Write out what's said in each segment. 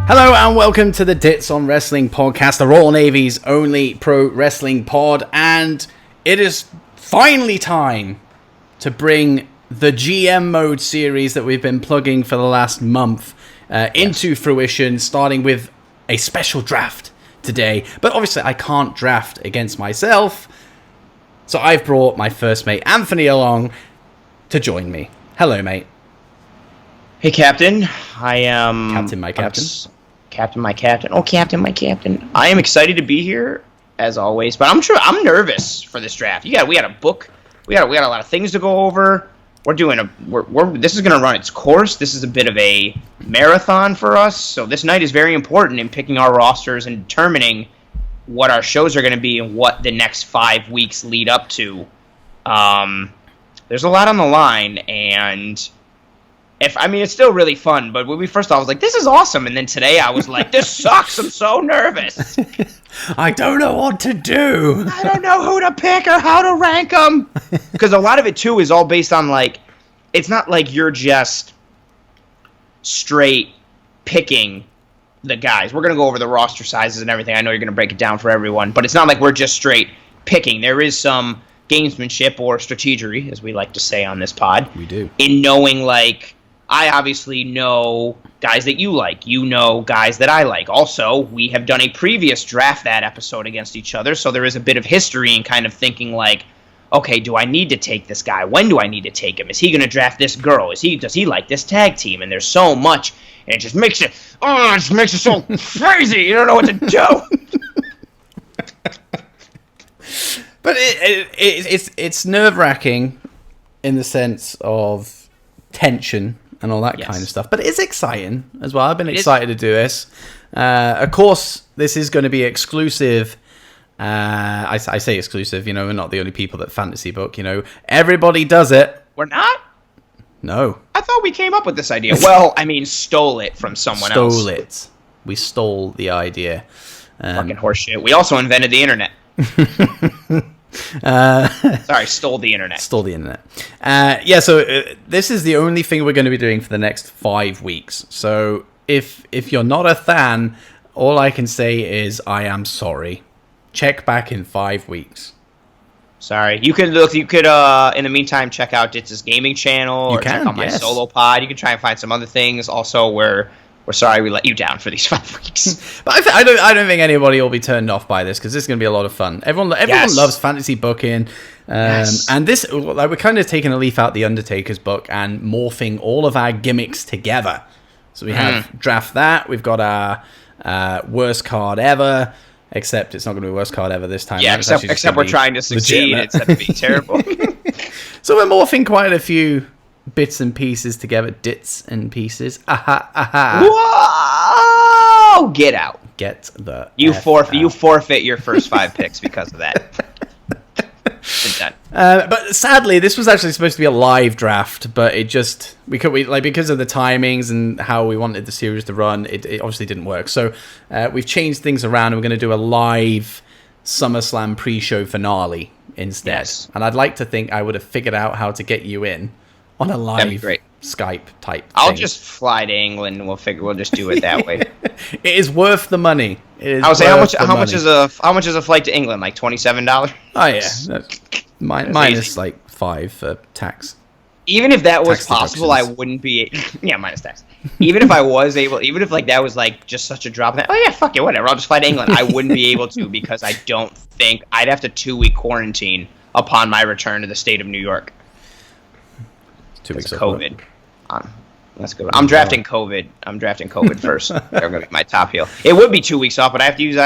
Hello and welcome to the Dits on Wrestling podcast, the Royal Navy's only pro wrestling pod, and it is finally time to bring the GM mode series that we've been plugging for the last month into fruition, starting with a special draft today. But obviously I can't draft against myself, so I've brought my first mate, Anthony, along to join me. Hello, mate. Hey, Captain. I am... Captain, my captain. Captain, my captain. Oh, Captain, my captain. I am excited to be here, as always, but I'm nervous for this draft. We got a book. We got a lot of things to go over. This is going to run its course. This is a bit of a marathon for us, so this night is very important in picking our rosters and determining what our shows are going to be and what the next 5 weeks lead up to. There's a lot on the line, and... it's still really fun, but when we first thought, I was like, this is awesome. And then today I was like, this sucks. I'm so nervous. I don't know what to do. I don't know who to pick or how to rank them. Because a lot of it, too, is all based on, it's not like you're just straight picking the guys. We're going to go over the roster sizes and everything. I know you're going to break it down for everyone, but it's not like we're just straight picking. There is some gamesmanship or strategery, as we like to say on this pod. We do. In knowing, I obviously know guys that you like. You know guys that I like. Also, we have done a previous draft that episode against each other, so there is a bit of history in kind of thinking okay, do I need to take this guy? When do I need to take him? Is he going to draft this girl? Does he like this tag team? And there's so much, and it just makes it so crazy. You don't know what to do. But it's nerve-wracking in the sense of tension and all that kind of stuff. But it's exciting as well. I've been excited to do this. Of course, this is going to be exclusive. I say exclusive, we're not the only people that fantasy book, Everybody does it. We're not? No. I thought we came up with this idea. Well, stole it from someone else. Stole it. We stole the idea. Fucking horseshit. We also invented the internet. Sorry, stole the internet. So this is the only thing we're going to be doing for the next 5 weeks. So if you're not a fan, all I can say is I am sorry. Check back in 5 weeks. Sorry. You could in the meantime check out Dits' gaming channel or check out my solo pod. You can try and find some other things. Also, we're sorry we let you down for these 5 weeks. But I don't think anybody will be turned off by this because this is going to be a lot of fun. Everyone loves fantasy booking. And this, we're kind of taking a leaf out the Undertaker's book and morphing all of our gimmicks together. So we have draft that. We've got our worst card ever, except it's not going to be worst card ever this time. Yeah, except we're trying to succeed instead of being terrible. So we're morphing quite a few bits and pieces together, dits and pieces. Whoa! Get out. Get the you forfeit your first 5 picks because of that. It's done. But sadly, this was actually supposed to be a live draft, but because of the timings and how we wanted the series to run, it obviously didn't work. So we've changed things around, and we're going to do a live Summerslam pre-show finale instead. Yes. And I'd like to think I would have figured out how to get you in on a live Skype type thing. I'll just fly to England and we'll just do it that way. It is worth the money. I would say how much is a flight to England? Like $27? Oh yeah. Minus like 5 for tax. Even if that was possible, I wouldn't be minus tax. Even if I was able, even if that was just such a drop, fuck it, whatever, I'll just fly to England. I wouldn't be able to because I don't think I'd have to 2-week quarantine upon my return to the state of New York. 2 weeks of COVID. That's good. I'm drafting COVID first. They're gonna be my top heel. It would be 2 weeks off, but I have to use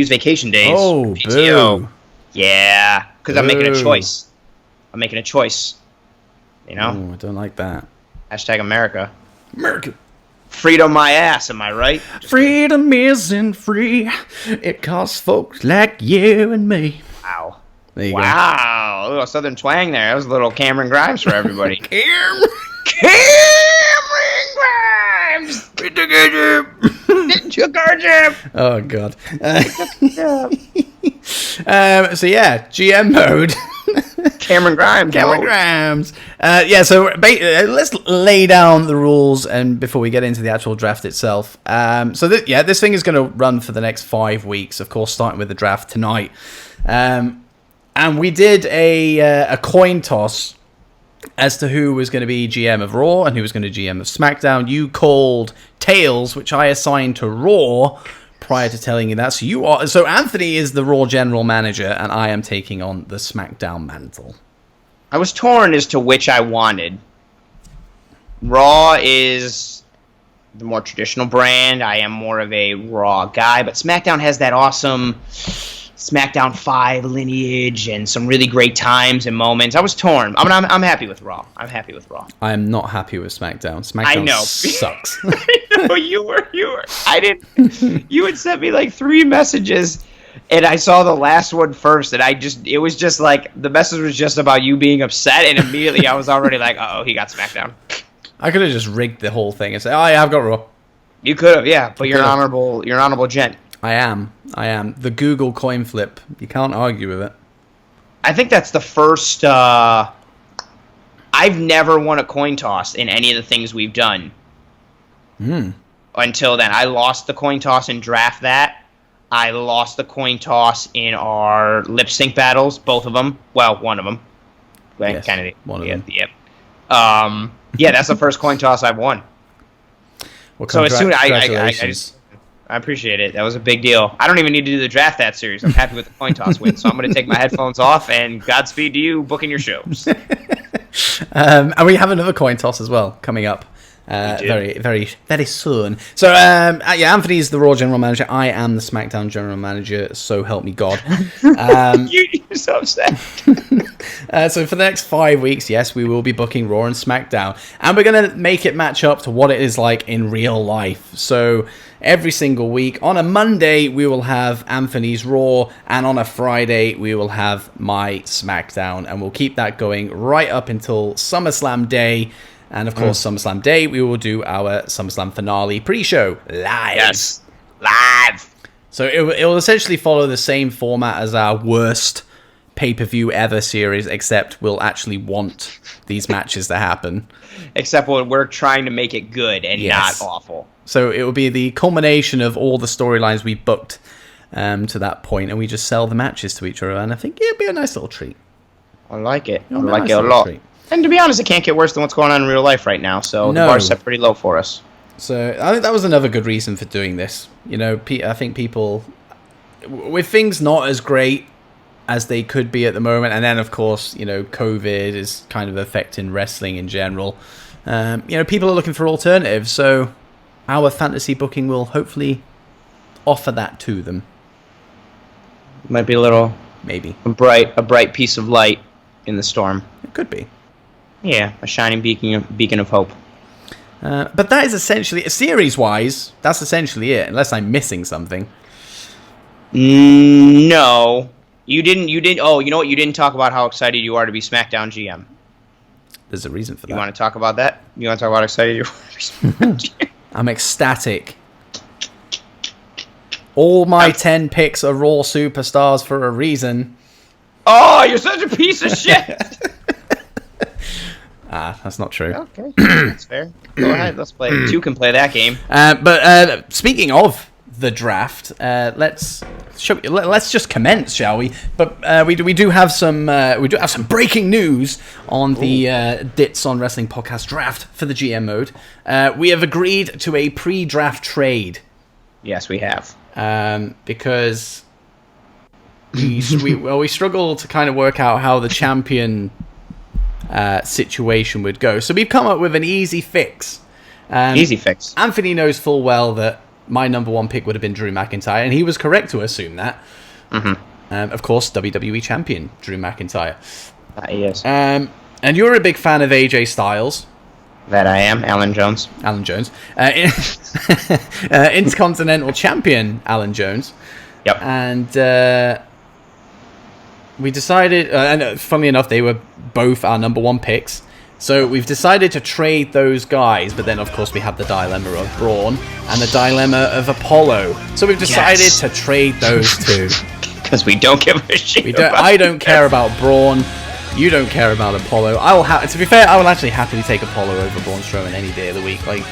vacation days. Oh, PTO. Boo. Yeah, because I'm making a choice. Ooh, I don't like that. Hashtag America. America. Freedom my ass, am I right? Freedom isn't free. It costs folks like you and me. Wow. There you go. A little southern twang there. That was a little Cameron Grimes for everybody. Cameron Grimes! Oh, God. So, yeah, GM mode. Cameron Grimes. Cameron Grimes. Yeah, so let's lay down the rules and before we get into the actual draft itself. This thing is going to run for the next 5 weeks, of course, starting with the draft tonight. And we did a coin toss as to who was going to be GM of Raw and who was going to GM of SmackDown. You called Tails, which I assigned to Raw prior to telling you that. So Anthony is the Raw general manager, and I am taking on the SmackDown mantle. I was torn as to which I wanted. Raw is the more traditional brand. I am more of a Raw guy, but SmackDown has that awesome SmackDown 5 lineage and some really great times and moments. I was torn. I'm happy with Raw. I am not happy with SmackDown. SmackDown sucks. I know you were. I didn't. You had sent me like 3 messages, and I saw the last one first, and it was just like the message was just about you being upset, and immediately I was already like, uh-oh, he got SmackDown. I could have just rigged the whole thing and said, oh yeah, I've got Raw. You could have, yeah, but you're an honorable gent. I am. The Google coin flip. You can't argue with it. I think that's the first. I've never won a coin toss in any of the things we've done. Until then, I lost the coin toss in draft. I lost the coin toss in our lip sync battles. Both of them. Well, one of them. Yes, kind of. One of them. Yep. Yeah, that's the first coin toss I've won. Well, so as soon congratulations. I appreciate it. That was a big deal. I don't even need to do the draft that series. I'm happy with the coin toss win. So I'm going to take my headphones off and Godspeed to you booking your shows. And we have another coin toss as well coming up. Very, very, very soon. So, Anthony's the Raw general manager. I am the SmackDown general manager. So help me God. You're so upset. So for the next 5 weeks, yes, we will be booking Raw and SmackDown, and we're going to make it match up to what it is like in real life. So every single week, on a Monday, we will have Anthony's Raw, and on a Friday, we will have my SmackDown, and we'll keep that going right up until SummerSlam Day. And of course, SummerSlam Day, we will do our SummerSlam finale pre-show live. Yes, live. So it will essentially follow the same format as our worst pay-per-view ever series, except we'll actually want these matches to happen. Except we're trying to make it good and not awful. So it will be the culmination of all the storylines we booked to that point, and we just sell the matches to each other, and I think it'll be a nice little treat. I like it. I like it a lot. And to be honest, it can't get worse than what's going on in real life right now, so the bar's set pretty low for us. So I think that was another good reason for doing this. You know, I think people, with things not as great as they could be at the moment, and then of course, you know, COVID is kind of affecting wrestling in general. People are looking for alternatives, so our fantasy booking will hopefully offer that to them. Might be a bright piece of light in the storm. It could be. Yeah, a shining beacon of hope. But that is essentially, series-wise, that's essentially it, unless I'm missing something. No. You didn't. Oh, you know what? You didn't talk about how excited you are to be SmackDown GM. There's a reason for that. You want to talk about that? You want to talk about how excited you are to be SmackDown GM? I'm ecstatic. All my 10 picks are Raw superstars for a reason. Oh, you're such a piece of shit! That's not true. Okay, that's fair. Go ahead, let's play. 2 can play that game. But speaking of the draft, let's just commence, shall we? But we do have some breaking news on the Dits on Wrestling podcast draft for the GM mode. We have agreed to a pre-draft trade. Yes, we have. Because we struggle to kind of work out how the champion situation would go. So we've come up with an easy fix. Easy fix. Anthony knows full well that my number 1 pick would have been Drew McIntyre, and he was correct to assume that. Of course, WWE champion Drew McIntyre. Yes. And you're a big fan of AJ Styles. That I am. Alan Jones. Intercontinental champion Alan Jones. Yep. And we decided, and funnily enough, they were both our number 1 picks. So we've decided to trade those guys, but then of course we have the dilemma of Braun and the dilemma of Apollo. So we've decided to trade those two. Because we don't give a shit. I don't care about Braun. You don't care about Apollo. I will to be fair, I will actually happily take Apollo over Braun Strowman any day of the week. Like,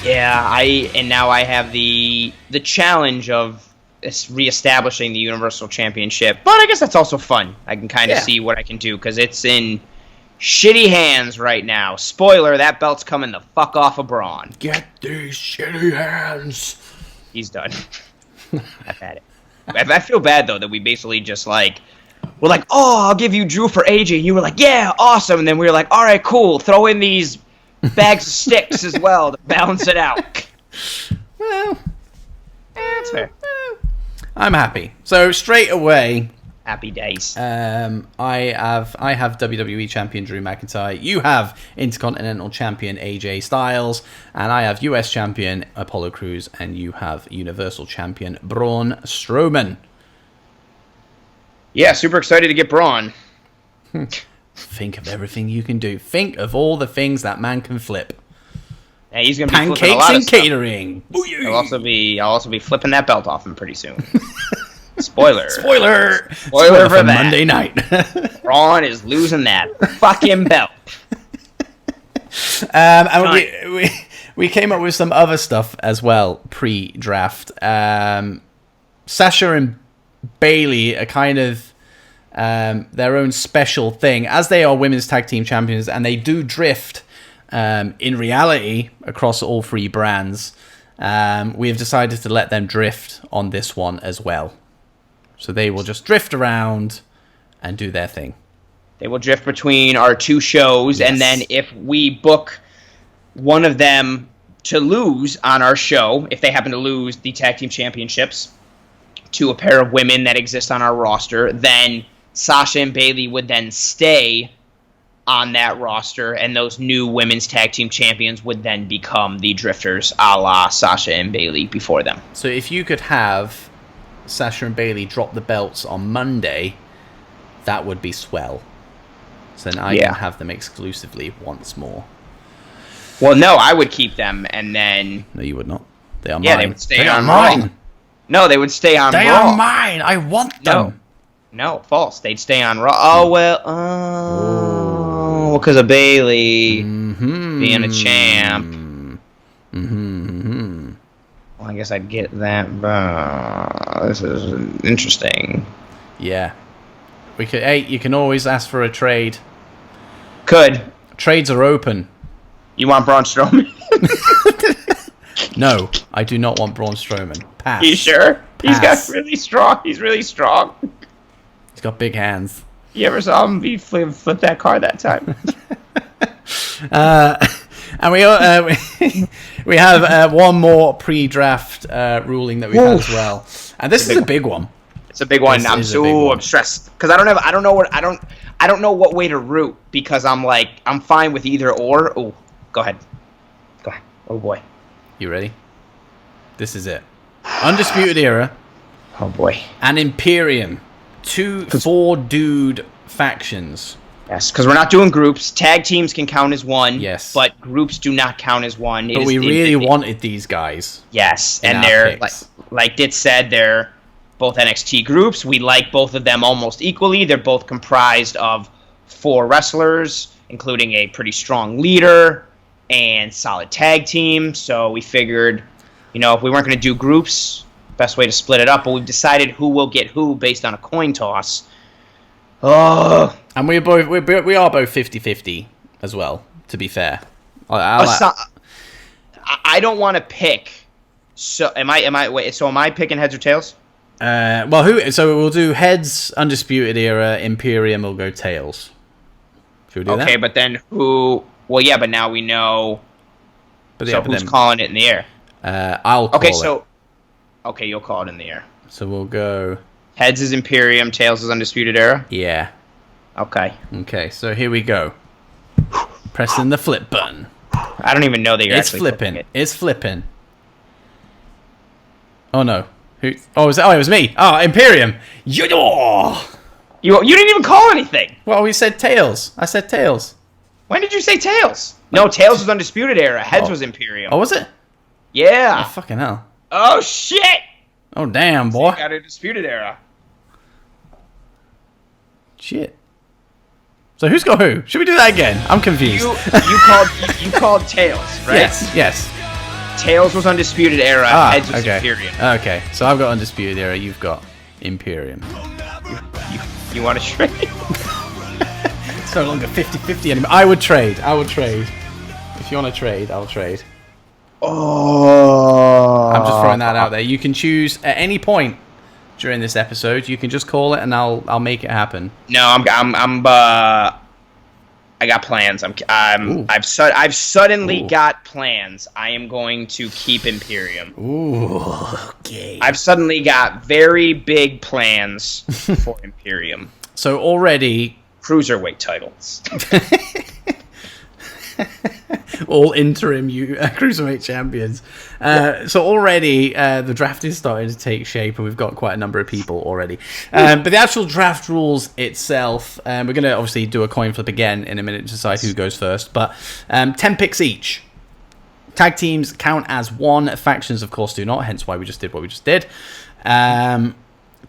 yeah, now I have the challenge of reestablishing the Universal Championship, but I guess that's also fun. I can kind of see what I can do because it's in shitty hands right now. Spoiler: that belt's coming the fuck off of Braun. Get these shitty hands. He's done. I've had it. I feel bad though that we basically just like. We're like, oh, I'll give you Drew for AJ. And you were like, yeah, awesome. And then we were like, all right, cool. Throw in these bags of sticks as well to balance it out. Well, that's fair. I'm happy. So straight away, happy days. I have WWE Champion Drew McIntyre. You have Intercontinental Champion AJ Styles, and I have US Champion Apollo Crews, and you have Universal Champion Braun Strowman. Yeah, super excited to get Braun. Think of everything you can do. Think of all the things that man can flip. Yeah, he's gonna be flipping a pancakes lot and of stuff. catering. I'll also be flipping that belt off him pretty soon. Spoiler for that. Monday night. Braun is losing that fucking belt. And we came up with some other stuff as well pre-draft. Sasha and Bailey are kind of their own special thing, as they are women's tag team champions, and they do drift in reality across all three brands. We have decided to let them drift on this one as well. So they will just drift around and do their thing. They will drift between our two shows, and then if we book one of them to lose on our show, if they happen to lose the tag team championships to a pair of women that exist on our roster, then Sasha and Bailey would then stay on that roster, and those new women's tag team champions would then become the drifters, a la Sasha and Bailey before them. So if you could have Sasha and Bailey drop the belts on Monday, that would be swell. So then I can have them exclusively once more. Well, no, I would keep them, and then... No, you would not. They are mine. Yeah, they would stay on mine. Raw. No, they would stay on Raw. They are mine. I want them. No, false. They'd stay on Raw. Oh, well, because of Bailey being a champ. Well, I guess I'd get that. This is interesting. Yeah. We could. Hey, you can always ask for a trade. Could. Trades are open. You want Braun Strowman? No, I do not want Braun Strowman. Pass. You sure? Pass. He's got really strong. He's really strong. He's got big hands. You ever saw him flip that car that time? And we have one more pre-draft ruling that we've had as well, and this is a big one. It's a big one. I'm stressed because I don't know what way to root, because I'm fine with either or. Oh, go ahead. Oh boy. You ready? This is it. Undisputed Era. Oh boy. And Imperium. 2 4-dude factions. Yes, because we're not doing groups. Tag teams can count as one. Yes. But groups do not count as one. But we really wanted these guys. Yes, and they're like Dits said, they're both NXT groups. We like both of them almost equally. They're both comprised of 4 wrestlers, including a pretty strong leader and solid tag team. So we figured, if we weren't going to do groups, best way to split it up. But we've decided who will get who based on a coin toss. Oh, and we are both 50-50 as well. To be fair, I don't want to pick. So am I picking heads or tails? Well, who? So we'll do heads, Undisputed Era, Imperium. We'll go tails. Should we do that? Okay, but then who? Well, yeah, but now we know. But so who's calling it in the air? I'll call it. Okay, you'll call it in the air. So we'll go. Heads is Imperium, tails is Undisputed Era. Yeah. Okay. Okay, so here we go. Pressing the flip button. I don't even know that you're actually flipping. It. It's flipping. Oh no. It was me. Oh, Imperium. You didn't even call anything. Well, we said tails. I said tails. When did you say tails? No, tails was Undisputed Era. Heads was Imperium. Oh, was it? Yeah. Oh, fucking hell. Oh, shit. Oh, damn, boy. So you got a Disputed Era. Shit. So who's got who? Should we do that again? I'm confused. You called Tails, right? Yes. Tails was Undisputed Era. Edge was Imperium. Okay, so I've got Undisputed Era. You've got Imperium. You want to trade? It's no longer 50-50 anymore. I would trade. If you want to trade, I'll trade. Oh. I'm just throwing that out there. You can choose at any point during this episode. You can just call it, and I'll make it happen. No, I got plans. I've suddenly got plans. I am going to keep Imperium. Ooh, okay. I've suddenly got very big plans for Imperium. So already cruiserweight titles. All interim cruiserweight champions. So already the draft is starting to take shape, and we've got quite a number of people already. But the actual draft rules itself, we're going to obviously do a coin flip again in a minute to decide who goes first. But 10 picks each. Tag teams count as one. Factions, of course, do not. Hence why we just did what we just did.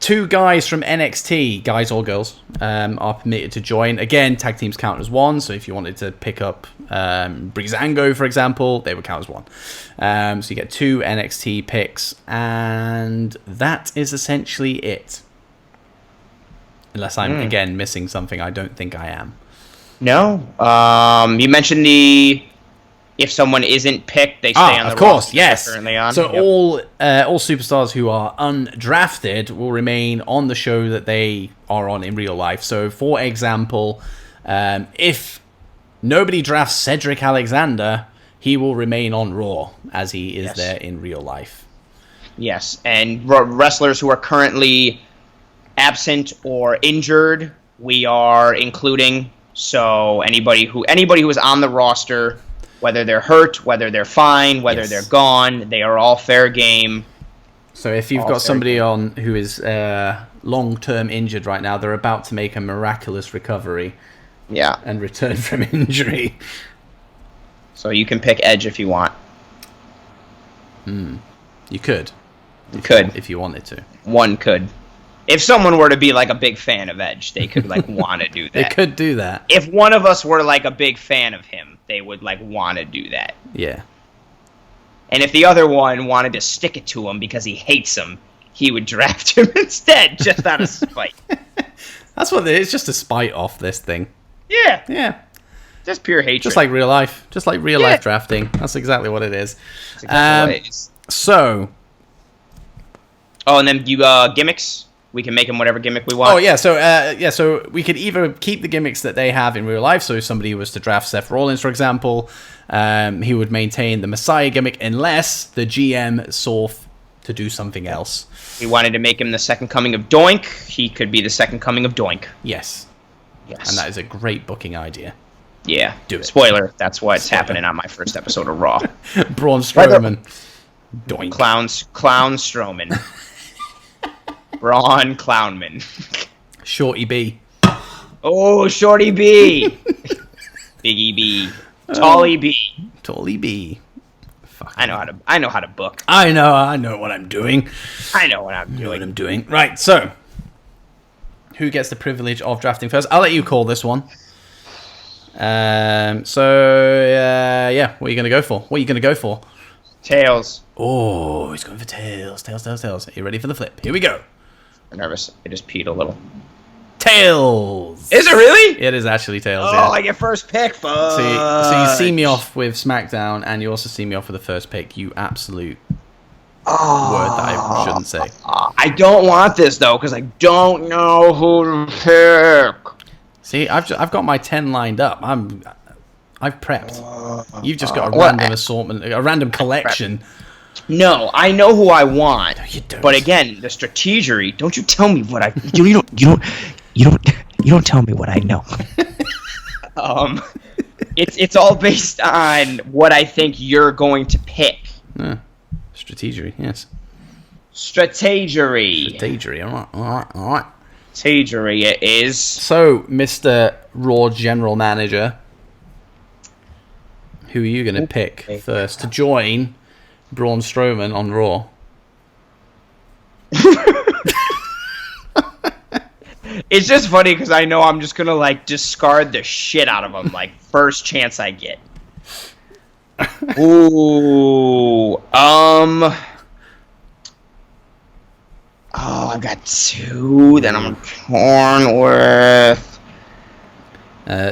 2 guys from NXT, guys or girls, are permitted to join. Again, tag teams count as one, so if you wanted to pick up Breezango, for example, they would count as one. So you get 2 NXT picks, and that is essentially it. Unless I'm, again, missing something. I don't think I am. No. You mentioned if someone isn't picked, they stay on the of course, roster yes. they're currently on. So all superstars who are undrafted will remain on the show that they are on in real life. So, for example, if nobody drafts Cedric Alexander, he will remain on Raw as he is there in real life. Yes, and wrestlers who are currently absent or injured, we are including. So anybody who is on the roster, whether they're hurt, whether they're fine, whether they're gone, they are all fair game. So if you've got somebody on who is long-term injured right now, they're about to make a miraculous recovery. Yeah. And return from injury. So you can pick Edge if you want. You could. You could. If you wanted to. One could. If someone were to be like a big fan of Edge, they could like want to do that. They could do that. If one of us were like a big fan of him, they would like want to do that. Yeah. And if the other one wanted to stick it to him because he hates him, he would draft him instead, just out of spite. That's what it is, just to spite off this thing. Yeah. Yeah. Just pure hatred. Just like real life. Just like real life drafting. That's exactly what it is. That's exactly what it is. So. Oh, and then you gimmicks. We can make them whatever gimmick we want. Oh yeah, so we could either keep the gimmicks that they have in real life. So if somebody was to draft Seth Rollins, for example, he would maintain the Messiah gimmick unless the GM saw to do something else. We wanted to make him the second coming of Doink. He could be the second coming of Doink. Yes. And that is a great booking idea. Yeah. Do it. Spoiler, that's what's happening on my first episode of Raw. Braun Strowman. Doink. Clown Strowman. Braun Clownman. Shorty B. Oh, Shorty B. Biggie B. Tally B. Tally B. Fuck. I know how to book. I know what I'm doing. I know what I'm doing. Right, so who gets the privilege of drafting first? I'll let you call this one. What are you gonna go for? Tails. Oh, he's going for tails. Tails. Are you ready for the flip? Here we go. I'm nervous. I just peed a little. Tails. Is it really? It is actually tails. Oh, yeah. I get first pick. Fuck. So you see me off with SmackDown, and you also see me off with the first pick. You absolute word that I shouldn't say. I don't want this though, because I don't know who to pick. See, I've got my 10 lined up. I've prepped. You've just got a random assortment, a random collection. No, I know who I want. No, you don't. But again, the strategery. Don't you tell me what I. You don't tell me what I know. It's all based on what I think you're going to pick. Strategery, yes. Strategery. All right. Strategery it is. So, Mr. Raw General Manager, who are you going to pick first to join Braun Strowman on Raw? It's just funny because I know I'm just gonna like discard the shit out of them like first chance I get. Ooh, oh, I've got two that I'm torn with.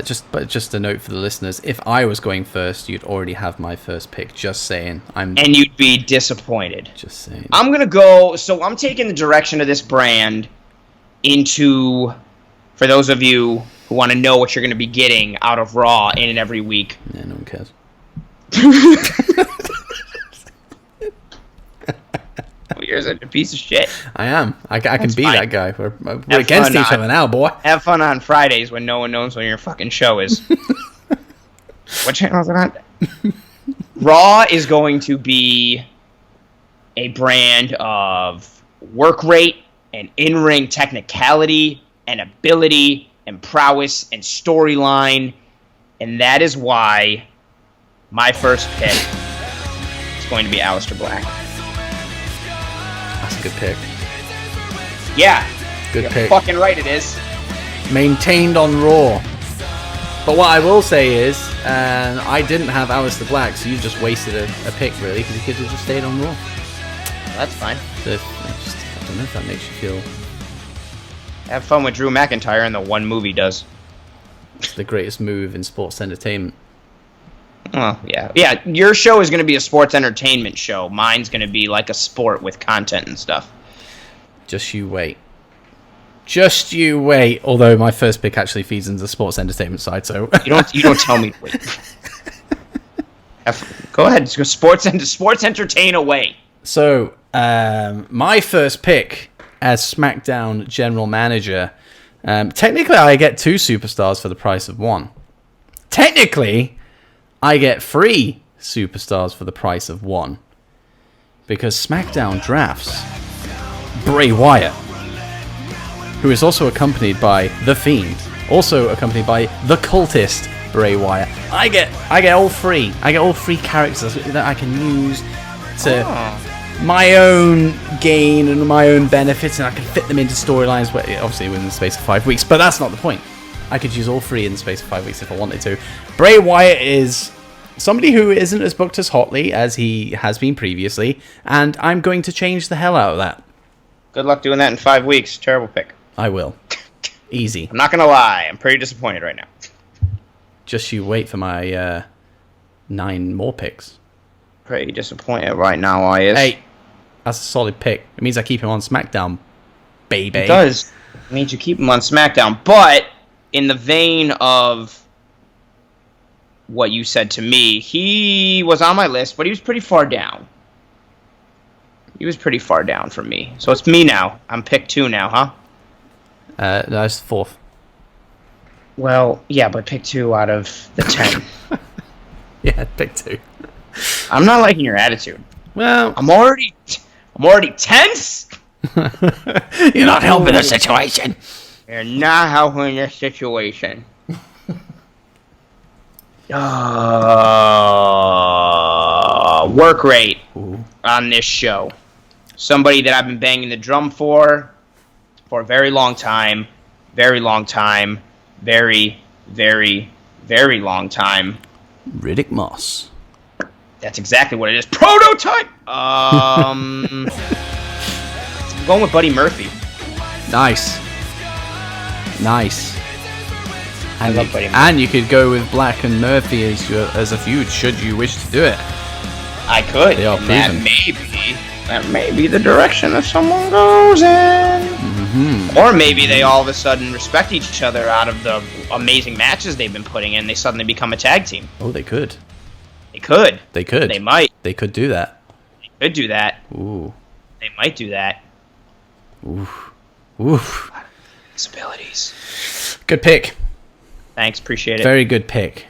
Just a note for the listeners: if I was going first, you'd already have my first pick. Just saying, and you'd be disappointed. Just saying. I'm gonna go. So I'm taking the direction of this brand into, for those of you who want to know what you're going to be getting out of Raw in and every week. Yeah, no one cares. Well, you're a piece of shit. I am. I can be fine. that guy. We're against each other now, boy. Have fun on Fridays when no one knows when your fucking show is. What channel is it on? Raw is going to be a brand of work rate and in-ring technicality and ability and prowess and storyline, and that is why my first pick is going to be Aleister Black. That's a good pick. Yeah. Good You're pick. Fucking right it is. Maintained on Raw. But what I will say is, I didn't have Aleister Black, so you just wasted a pick, really, because you could have just stayed on Raw. That's fine. So I don't know if that makes you feel... Have fun with Drew McIntyre and the one movie does. It's the greatest move in sports entertainment. Oh, yeah. Yeah, your show is going to be a sports entertainment show. Mine's going to be like a sport with content and stuff. Just you wait. Just you wait. Although my first pick actually feeds into the sports entertainment side, so... You don't tell me to wait. Go ahead. Just go sports entertain away. So, my first pick as SmackDown General Manager, technically I get 2 superstars for the price of 1. Technically, I get 3 superstars for the price of 1. Because SmackDown drafts Bray Wyatt, who is also accompanied by The Fiend, also accompanied by the cultist Bray Wyatt. I get all 3. I get all 3 characters that I can use to my own gain and my own benefits, and I can fit them into storylines, obviously within the space of 5 weeks, but that's not the point. I could use all 3 in the space of 5 weeks if I wanted to. Bray Wyatt is somebody who isn't as booked as hotly as he has been previously, and I'm going to change the hell out of that. Good luck doing that in 5 weeks. Terrible pick. I will. Easy. I'm not going to lie. I'm pretty disappointed right now. Just you wait for my 9 more picks. Pretty disappointed right now, I is. Hey, that's a solid pick. It means I keep him on SmackDown, baby. It does. It means you keep him on SmackDown. But in the vein of what you said to me, he was on my list, but he was pretty far down. He was pretty far down from me. So it's me now. I'm pick 2 now, huh? That's 4th. Well, yeah, but pick 2 out of the 10. Yeah, pick 2. I'm not liking your attitude. Well, I'm already tense. you're not helping the situation. You're not helping this situation. Work rate on this show. Somebody that I've been banging the drum for a very long time. Very long time. Very, very, very long time. Riddick Moss. That's exactly what it is. Prototype! I'm going with Buddy Murphy. Nice. I love Buddy Murphy. And you could go with Black and Murphy as a feud, should you wish to do it. I could. They are proven. That may be the direction that someone goes in. Mm-hmm. Or maybe they all of a sudden respect each other out of the amazing matches they've been putting in. They suddenly become a tag team. Oh, they could. They could. They could. They might. They could do that. They could do that. Ooh. They might do that. Oof. Possibilities. Good pick. Thanks, appreciate it. Very good pick.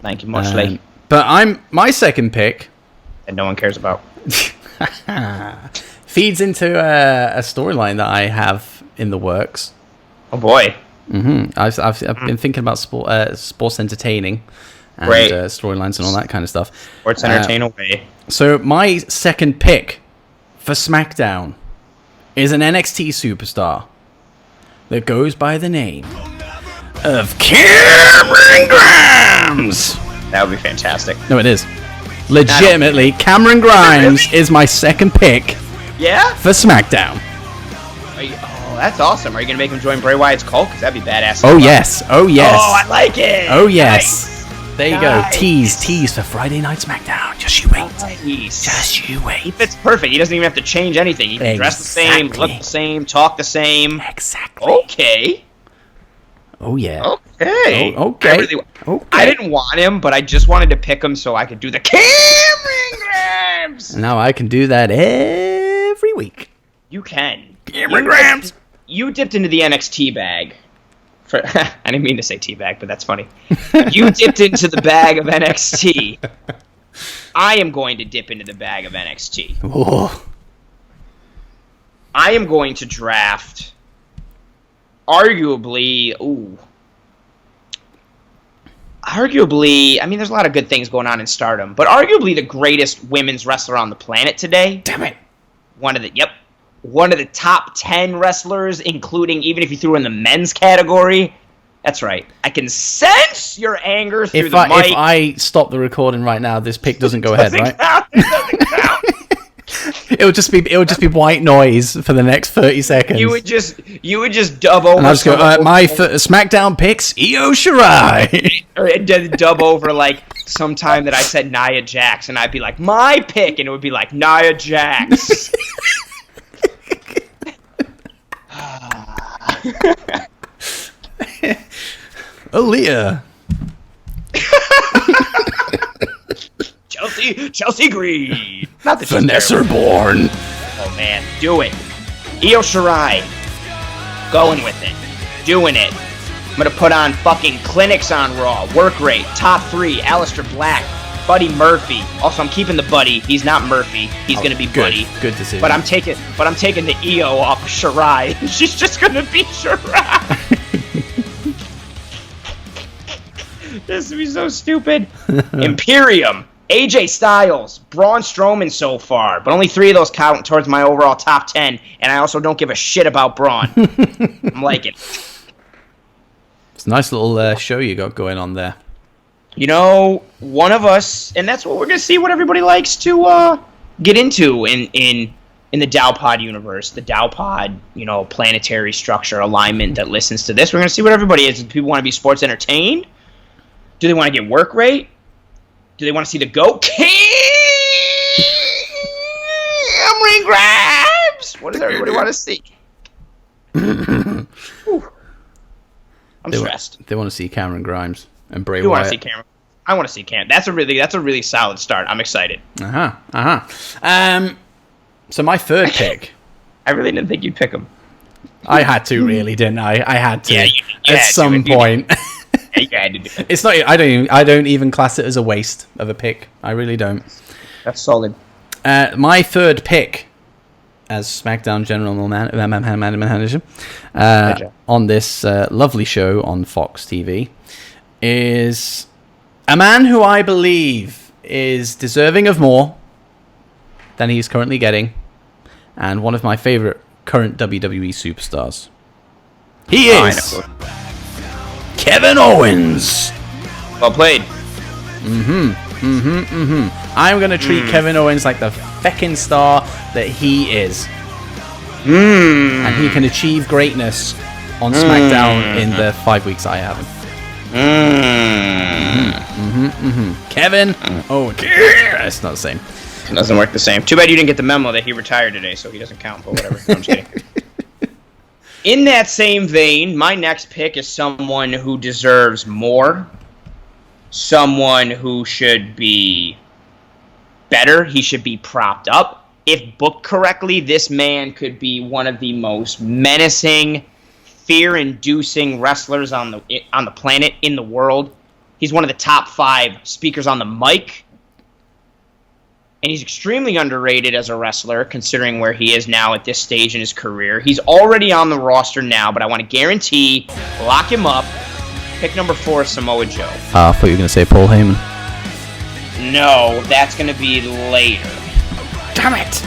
Thank you muchly. But my second pick. And no one cares about. Feeds into a storyline that I have in the works. Oh boy. Mm-hmm. I've been thinking about sports entertaining and storylines and all that kind of stuff. Sports entertain away. So my second pick for SmackDown is an NXT superstar, that goes by the name of Cameron Grimes. That would be fantastic. No, it is. Legitimately, Cameron Grimes is my second pick. Yeah? For SmackDown. Oh, that's awesome. Are you going to make him join Bray Wyatt's cult? Because that'd be badass. Oh, yes. Oh, yes. Oh, I like it. Oh, yes. Nice. There you go. Tease for Friday Night SmackDown. Just you wait. Nice. Just you wait. He fits perfect. He doesn't even have to change anything. He can dress the same, look the same, talk the same. Exactly. Okay. Oh, yeah. Okay. Oh, okay. I didn't want him, but I just wanted to pick him so I could do the Cameron Grimes. Now I can do that every week. You can. Cameron Grimes. You dipped into the NXT bag. I didn't mean to say tea bag, but that's funny. You dipped into the bag of NXT. I am going to dip into the bag of NXT. Oh. I am going to draft arguably, I mean, there's a lot of good things going on in Stardom, but arguably the greatest women's wrestler on the planet today. Damn it. One of the top 10 wrestlers, including even if you threw in the men's category. That's right. I can sense your anger through the mic. If I stop the recording right now, this pick doesn't go ahead, right? It doesn't count. It would just be white noise for the next 30 seconds. You would just dub over. And I'll just go, my SmackDown picks, Io Shirai. Or dub over like sometime that I said Nia Jax, and I'd be like, my pick, and it would be like Nia Jax. Aaliyah. Chelsea Green. Not that Vanessa Bourne. Oh man, do it. Io Shirai. Going with it. Doing it. I'm gonna put on fucking clinics on Raw. Work rate. Top 3. Aleister Black. Buddy Murphy. Also, I'm keeping the Buddy. He's not Murphy. He's gonna be Buddy. Good decision. But I'm taking the Io off of Shirai. She's just gonna be Shirai. This would be so stupid. Imperium. AJ Styles, Braun Strowman so far, but only 3 of those count towards my overall top 10, and I also don't give a shit about Braun. I'm liking it. It's a nice little show you got going on there. You know, one of us, and that's what we're going to see what everybody likes to get into in the Dowpod universe, the Dowpod, planetary structure alignment that listens to this. We're going to see what everybody is. Do people want to be sports entertained? Do they want to get work rate? Do they want to see the GOAT? Cameron Grimes! What does everybody want to see? I'm stressed. They want to see Cameron Grimes and Bray You Wyatt. want to see Cameron? I want to see Cam. That's a really solid start. I'm excited. So my third pick. I really didn't think you'd pick him. I had to, really, didn't I? I had to. Yeah, you at had some to. point. Yeah, you had to do it. It's not. I don't even class it as a waste of a pick. I really don't. That's solid. My third pick as SmackDown General Manager on this lovely show on Fox TV is a man who I believe is deserving of more than he's currently getting, and one of my favorite current WWE superstars. He is Kevin Owens. Well played. I'm going to treat Kevin Owens like the feckin' star that he is. And he can achieve greatness on SmackDown in the 5 weeks I have him. Kevin Owens. It's not the same. It doesn't work the same. Too bad you didn't get the memo that he retired today, so he doesn't count, but whatever. I'm just kidding. In that same vein, my next pick is someone who deserves more. Someone who should be better. He should be propped up. If booked correctly, this man could be one of the most menacing, fear-inducing wrestlers on the planet, in the world. He's one of the top 5 speakers on the mic. And he's extremely underrated as a wrestler, considering where he is now at this stage in his career. He's already on the roster now, but I want to guarantee, lock him up. Pick number 4, Samoa Joe. I thought you were going to say Paul Heyman. No, that's going to be later. Damn it!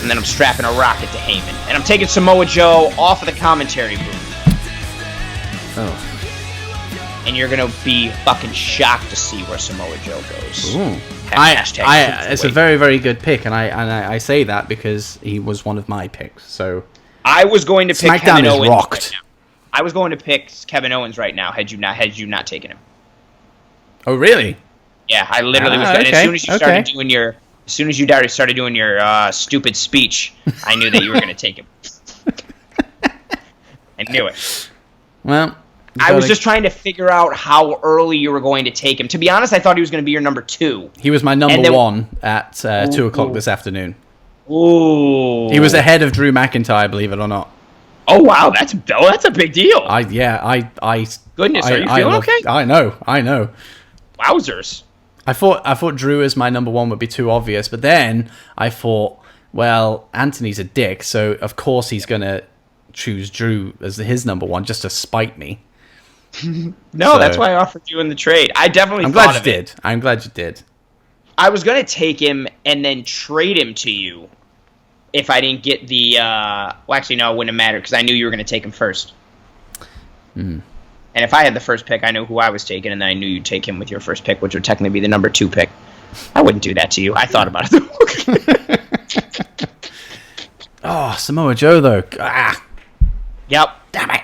and then I'm strapping a rocket to Heyman. And I'm taking Samoa Joe off of the commentary booth. Oh. And you're going to be fucking shocked to see where Samoa Joe goes. Ooh. Hashtag It's a very, very good pick, and I say that because he was one of my picks. So I was going to pick SmackDown Kevin is Owens rocked. right now. I was going to pick Kevin Owens right now had you not taken him. Oh, really? Yeah, I literally was. Okay, And as soon as you started doing your stupid speech, I knew that you were going to take him. I knew it. Well, I was just trying to figure out how early you were going to take him. To be honest, I thought he was going to be your number 2. He was my number 1 at 2 o'clock this afternoon. Ooh. He was ahead of Drew McIntyre, believe it or not. Oh wow, that's a big deal. Goodness, are you feeling okay? I know. Wowzers. I thought Drew as my number 1 would be too obvious, but then I thought, well, Anthony's a dick, so of course he's gonna choose Drew as his number 1 just to spite me. No, that's why I offered you in the trade. I definitely I'm thought glad of you it. did. I'm glad you did. I was gonna take him and then trade him to you if I didn't get the. Well, actually, no, it wouldn't have mattered because I knew you were gonna take him first. And if I had the first pick, I knew who I was taking, and then I knew you'd take him with your first pick, which would technically be the number 2 pick. I wouldn't do that to you. I thought about it. Oh, Samoa Joe though. Yep. Damn it.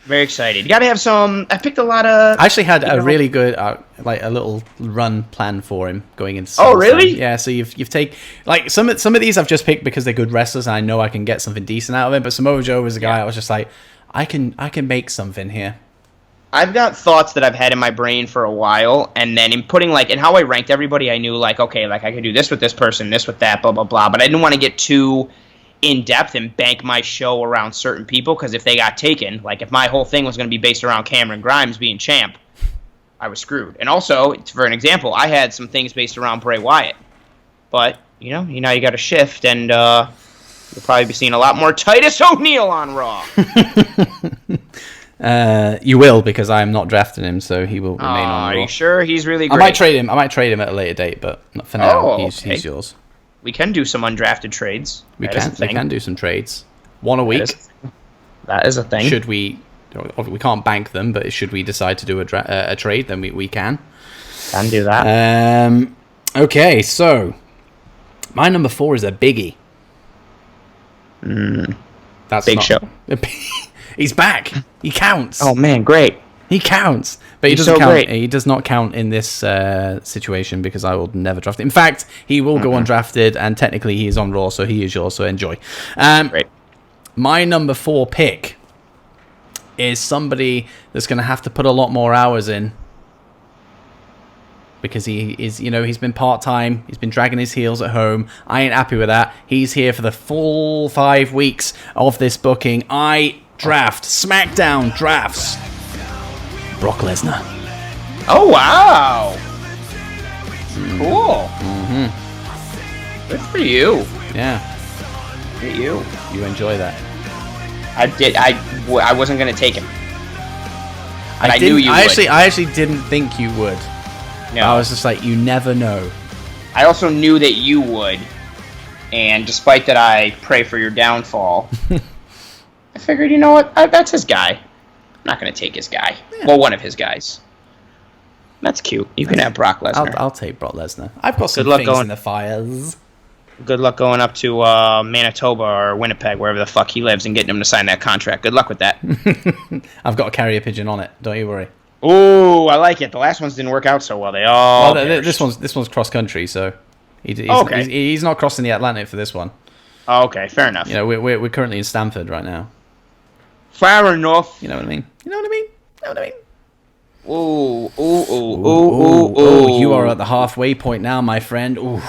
Very excited. You gotta have some. I picked a lot of. I actually had a really good, like a little run plan for him going into. Oh, SummerSlam. really? Yeah. So you've taken like some of these I've just picked because they're good wrestlers and I know I can get something decent out of it. But Samoa Joe was a guy I was just like, I can make something here. I've got thoughts that I've had in my brain for a while, and then in putting in how I ranked everybody, I knew okay, I could do this with this person, this with that, blah blah blah. But I didn't want to get too in depth and bank my show around certain people because if they got taken, if my whole thing was going to be based around Cameron Grimes being champ, I was screwed. And also, for an example, I had some things based around Bray Wyatt, but you got to shift, and you'll probably be seeing a lot more Titus O'Neil on Raw. You will because I am not drafting him, so he will remain on Raw. Are you sure? He's really great. I might trade him at a later date, but not for now. He's yours. We can do some undrafted trades. We can do some trades. 1 a week. That is a thing. Should we? We can't bank them, but should we decide to do a trade, then we can. Can do that. Okay, so my number 4 is a biggie. That's Big Show. He's back. He counts. Oh man, great. He counts, but he He's doesn't so count. great. He does not count in this situation because I will never draft him. In fact, he will go undrafted, and technically he is on Raw, so he is yours. So enjoy. Great. My number 4 pick is somebody that's going to have to put a lot more hours in because he is, he's been part-time. He's been dragging his heels at home. I ain't happy with that. He's here for the full 5 weeks of this booking. I draft SmackDown drafts Brock Lesnar. Oh wow! Cool. Good for you. Yeah. Good for you. You enjoy that. I wasn't gonna take him. I knew you would. I actually didn't think you would. No. I was just like, you never know. I also knew that you would, and despite that, I pray for your downfall. I figured, you know what? That's his guy. I'm not going to take his guy. Yeah. Well, one of his guys. That's cute. You can have Brock Lesnar. I'll take Brock Lesnar. I've got some things in the fires. Good luck going up to Manitoba or Winnipeg, wherever the fuck he lives, and getting him to sign that contract. Good luck with that. I've got a carrier pigeon on it. Don't you worry. Ooh, I like it. The last ones didn't work out so well. They all. Well, this one's cross country, so he's not crossing the Atlantic for this one. Oh, okay, fair enough. We're currently in Stamford right now. Fair enough. You know what I mean? Ooh. You are at the halfway point now, my friend. Ooh.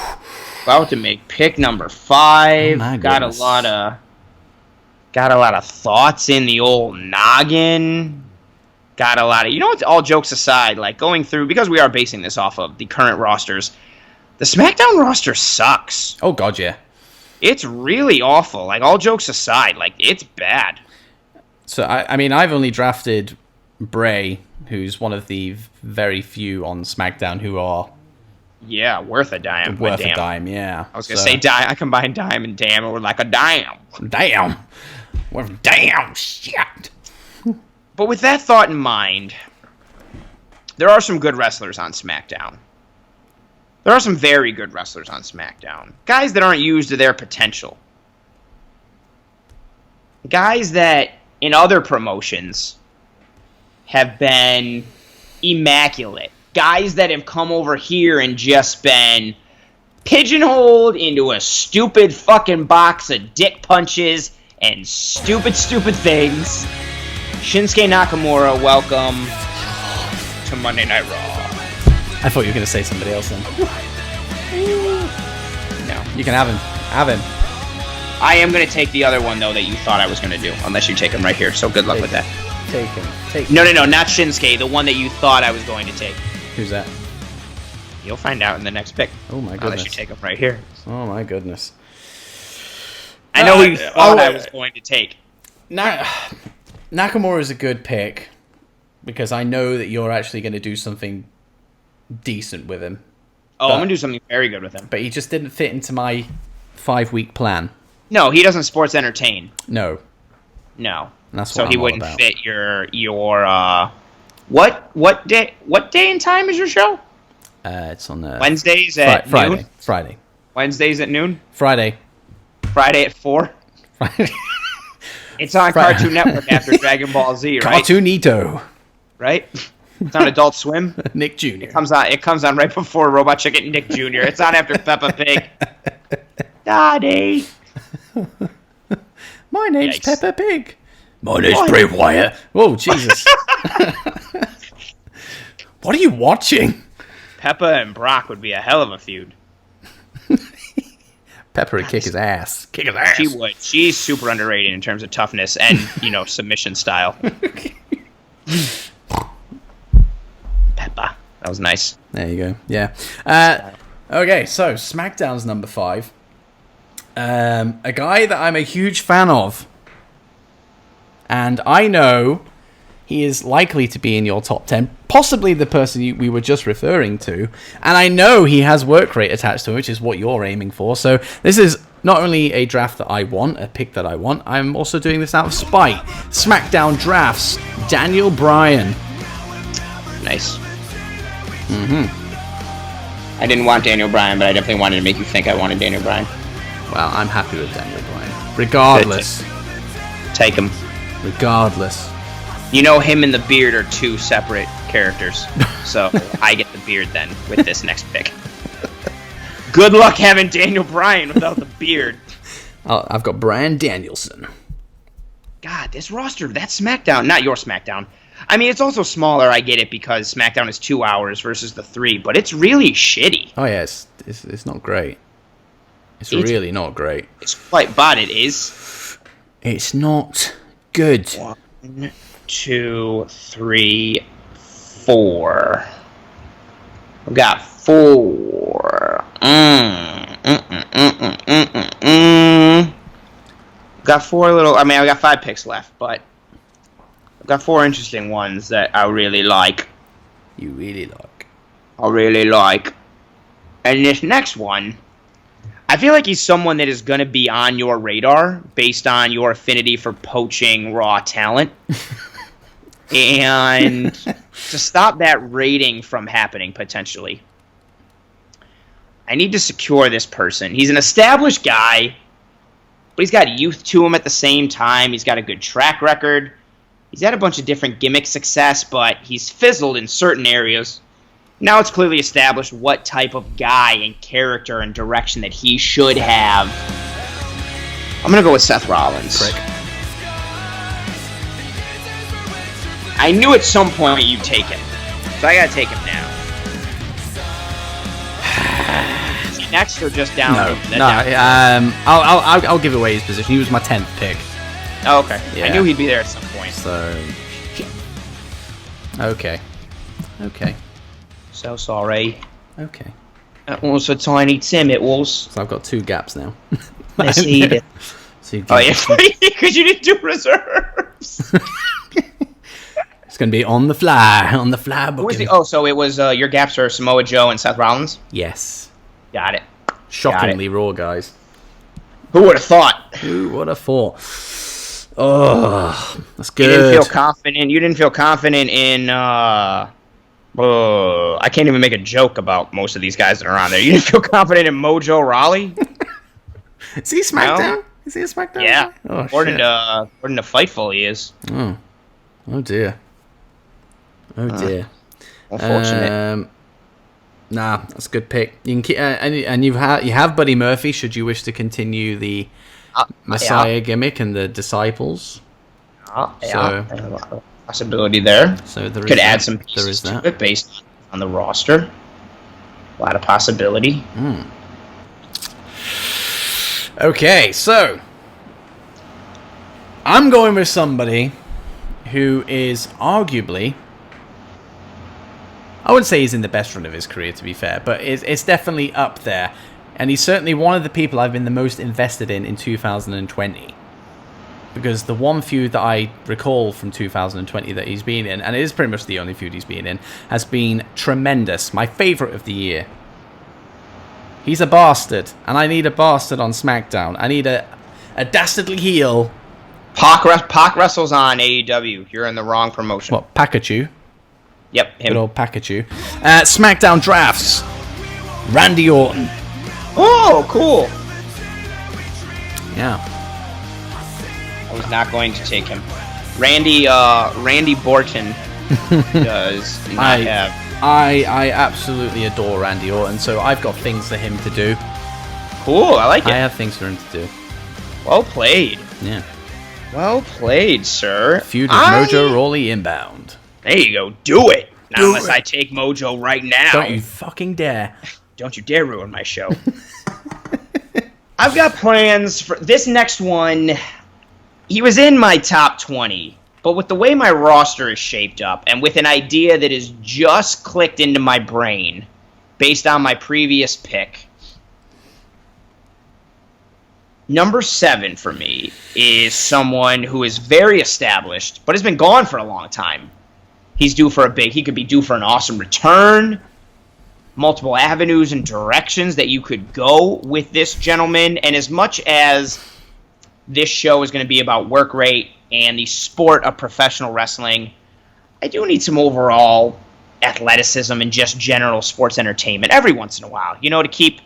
About to make pick number 5. Oh, my got goodness. a lot of thoughts in the old noggin. Got a lot of, what, all jokes aside, going through, because we are basing this off of the current rosters, the SmackDown roster sucks. Oh, God, yeah. It's really awful. All jokes aside, it's bad. So, I've only drafted Bray, who's one of the very few on SmackDown who are Yeah, worth a dime. Worth a dime, yeah. I was gonna say dime. I combined dime and damn, and we're like a dime. Damn. Worth damn shit. But with that thought in mind, there are some good wrestlers on SmackDown. There are some very good wrestlers on SmackDown. Guys that aren't used to their potential. Guys that in other promotions have been immaculate. Guys that have come over here and just been pigeonholed into a stupid fucking box of dick punches and stupid things. Shinsuke Nakamura, welcome to Monday Night Raw. I thought you were going to say somebody else then. No. You can have him. Have him. I am going to take the other one, though, that you thought I was going to do. Unless you take him right here. So good luck with that. Take him. Take him. No, not Shinsuke. The one that you thought I was going to take. Who's that? You'll find out in the next pick. Oh, my goodness. Unless you take him right here. Oh, my goodness. I know who you thought I was going to take. Nakamura is a good pick. Because I know that you're actually going to do something decent with him. Oh, I'm going to do something very good with him. But he just didn't fit into my 5-week plan. No, he doesn't sports entertain. No. That's what he wouldn't fit your what day and time is your show? It's on Wednesdays at noon? Friday. Wednesdays at noon? Friday at 4? Friday. It's on Cartoon Network after Dragon Ball Z, right? Cartoonito. Right? It's on Adult Swim. Nick Jr. It comes on right before Robot Chicken and Nick Jr. It's on after Peppa Pig. Daddy. My name's Peppa Pig. My name's Bray Wyatt. Oh, Jesus. What are you watching? Peppa and Brock would be a hell of a feud. Peppa would kick his ass. Kick his ass. She would. She's super underrated in terms of toughness and, submission style. Peppa. That was nice. There you go. Yeah. Okay, so SmackDown's number 5. A guy that I'm a huge fan of. And I know he is likely to be in your top 10. Possibly the person we were just referring to. And I know he has work rate attached to him, which is what you're aiming for. So this is not only a draft that I want, a pick that I want, I'm also doing this out of spite. SmackDown drafts Daniel Bryan. Nice. I didn't want Daniel Bryan, but I definitely wanted to make you think I wanted Daniel Bryan. Well, I'm happy with Daniel Bryan. Regardless. Take him. Regardless. Him and the beard are two separate characters. So I get the beard then with this next pick. Good luck having Daniel Bryan without the beard. I've got Bryan Danielson. God, this roster, that's SmackDown. Not your SmackDown. I mean, it's also smaller, I get it, because SmackDown is 2 hours versus the 3, but it's really shitty. Oh, yeah, it's not great. It's really not great. It's quite bad, it is. It's not good. 1, 2, 3, 4. I've got 4. Got 4 little... I mean, I've got 5 picks left, but... I've got 4 interesting ones that I really like. You really like. I really like. And this next one... I feel like he's someone that is going to be on your radar based on your affinity for poaching raw talent. And to stop that rating from happening, potentially, I need to secure this person. He's an established guy, but he's got youth to him at the same time. He's got a good track record. He's had a bunch of different gimmick success, but he's fizzled in certain areas. Now it's clearly established what type of guy and character and direction that he should have. I'm going to go with Seth Rollins. Frick. I knew at some point you'd take him, so I got to take him now. Is he next or just down? I'll give away his position. He was my 10th pick. Oh, okay. Yeah. I knew he'd be there at some point. So, okay. So sorry. Okay. That was a Tiny Tim, it was. So I've got 2 gaps now. Let's see it. So Oh, yeah, because you didn't do reserves. It's going to be on the fly Who was booking. so it was your gaps are Samoa Joe and Seth Rollins? Yes. Got it. Shockingly Raw, guys. Who would have thought? Who would have thought? Oh, that's good. You didn't feel confident in I can't even make a joke about most of these guys that are on there. You didn't feel confident in Mojo Rawley? Is he SmackDown? No? Is he a SmackDown? Yeah. Oh, according shit. to Fightful, he is. Oh dear. Oh dear. Unfortunate. Nah, that's a good pick. You can keep, and you have Buddy Murphy. Should you wish to continue the Messiah gimmick and the disciples? So possibility there. So there Could is add that. some There pieces is that. to it based on the roster. A lot of possibility. Okay, so I'm going with somebody who is arguably, I wouldn't say he's in the best run of his career, to be fair, but it's definitely up there. And he's certainly one of the people I've been the most invested in 2020. Because the one feud that I recall from 2020 that he's been in, and it is pretty much the only feud he's been in, has been tremendous. My favourite of the year. He's a bastard, and I need a bastard on SmackDown. I need a dastardly heel. Pac wrestles on AEW. You're in the wrong promotion. What, Pikachu? Yep, him. Good old Pikachu. SmackDown drafts. Randy Orton. Oh, cool. Yeah. I was not going to take him. Randy Borton does not have. I absolutely adore Randy Orton, so I've got things for him to do. Cool, I like it. I have things for him to do. Well played. Yeah. Well played, sir. Feud with Mojo Rawley inbound. There you go. Do it. Not Do unless it. I take Mojo right now. Don't you fucking dare. Don't you dare ruin my show. I've got plans for this next one. He was in my top 20, but with the way my roster is shaped up and with an idea that is just clicked into my brain based on my previous pick, number 7 for me is someone who is very established, but has been gone for a long time. He could be due for an awesome return. Multiple avenues and directions that you could go with this gentleman. And as much as this show is going to be about work rate and the sport of professional wrestling, I do need some overall athleticism and just general sports entertainment every once in a while, to keep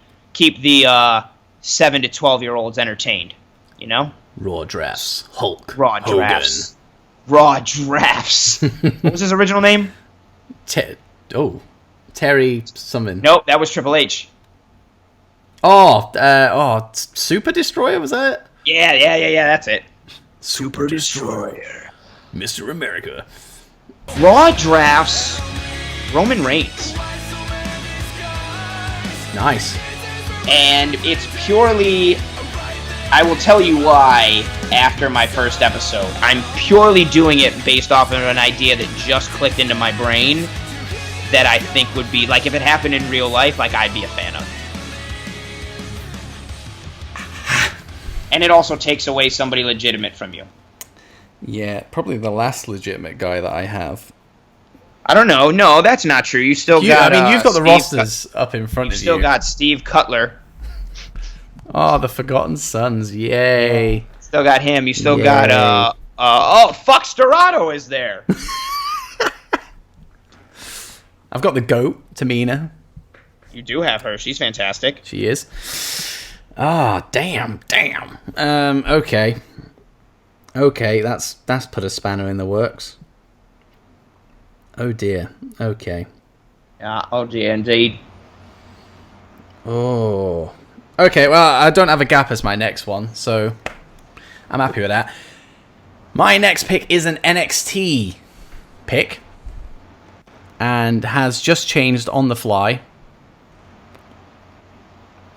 the 7 to 12-year-olds entertained, Raw drafts. Hulk. Raw Hogan. drafts. Raw drafts. What was his original name? Terry something. Nope, that was Triple H. Super Destroyer, was that it? Yeah, that's it. Super Destroyer. Mr. America. Raw drafts Roman Reigns. Nice. And it's purely, I will tell you why after my first episode. I'm purely doing it based off of an idea that just clicked into my brain that I think would be, like, if it happened in real life, like, I'd be a fan of. And it also takes away somebody legitimate from you. Yeah, probably the last legitimate guy that I have. I don't know. No, that's not true. You've got you've got the Steve rosters up in front of you. You've still got Steve Cutler. Oh, the Forgotten Sons. Yay. Yeah. Still got him. You still Yay. got, Fuck Storado is there. I've got the GOAT, Tamina. You do have her. She's fantastic. She is. Ah, damn. Okay. Okay, that's put a spanner in the works. Oh dear. Okay. Yeah, oh dear, indeed. Oh. Okay, well, I don't have a gap as my next one, so I'm happy with that. My next pick is an NXT pick, and has just changed on the fly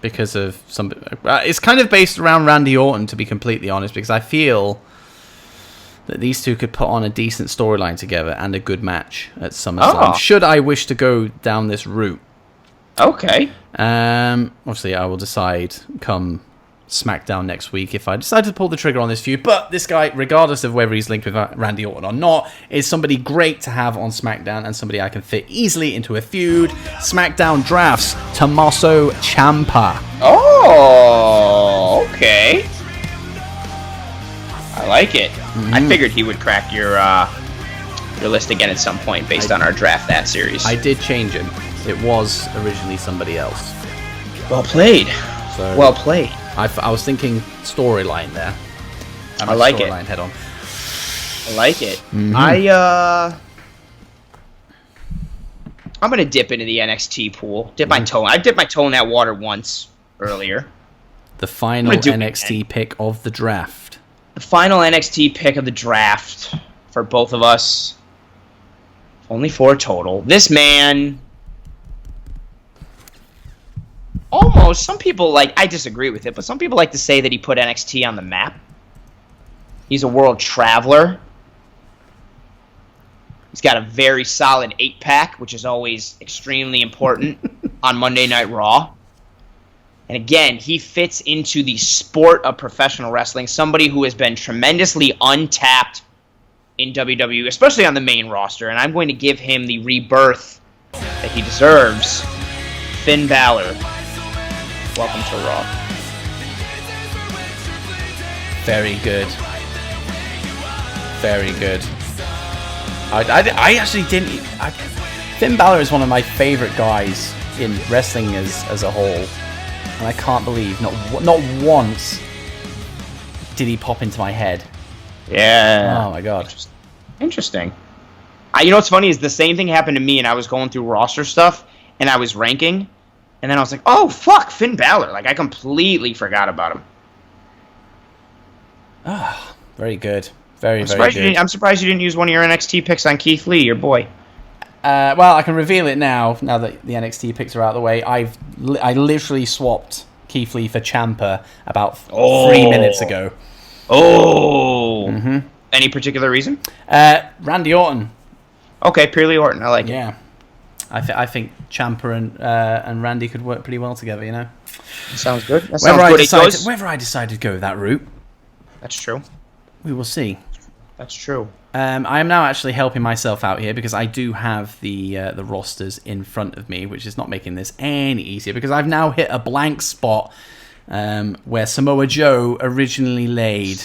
because of some. It's kind of based around Randy Orton, to be completely honest, because I feel that these two could put on a decent storyline together and a good match at SummerSlam. Should I wish to go down this route? Okay. Obviously, I will decide come SmackDown next week if I decide to pull the trigger on this feud. But this guy, regardless of whether he's linked with Randy Orton or not, is somebody great to have on SmackDown and somebody I can fit easily into a feud. SmackDown drafts Tommaso Ciampa. Oh, okay. I like it. I figured he would crack your list again at some point based on our draft that series. I did change him. It was originally somebody else. Well played. So well played. I was thinking storyline there. I like it. Head on. I like it. Mm-hmm. I'm gonna dip into the NXT pool. Dip my toe. I dipped my toe in that water once earlier. The final NXT pick of the draft. The final NXT pick of the draft for both of us. Only 4 total. This man. Almost, some people I disagree with it, but some people like to say that he put NXT on the map. He's a world traveler. He's got a very solid 8-pack, which is always extremely important on Monday Night Raw. And again, he fits into the sport of professional wrestling, somebody who has been tremendously untapped in WWE, especially on the main roster, and I'm going to give him the rebirth that he deserves. Finn Balor. Welcome to Raw. Very good. Very good. I actually didn't... Finn Balor is one of my favorite guys in wrestling as a whole. And I can't believe not once did he pop into my head. Yeah. Oh my god. Interesting. You know what's funny is the same thing happened to me, and I was going through roster stuff, and I was ranking, and then I was like, oh, fuck, Finn Balor. I completely forgot about him. Ah, very good. Very good. I'm surprised you didn't use one of your NXT picks on Keith Lee, your boy. Well, I can reveal it now that the NXT picks are out of the way. I literally swapped Keith Lee for Ciampa about 3 minutes ago. Oh. Mm-hmm. Any particular reason? Randy Orton. Okay, purely Orton. I like it. Yeah. I think Ciampa and Randy could work pretty well together, you know? Sounds good. Whether I decide to go that route. That's true. We will see. That's true. I am now actually helping myself out here because I do have the rosters in front of me, which is not making this any easier because I've now hit a blank spot where Samoa Joe originally laid.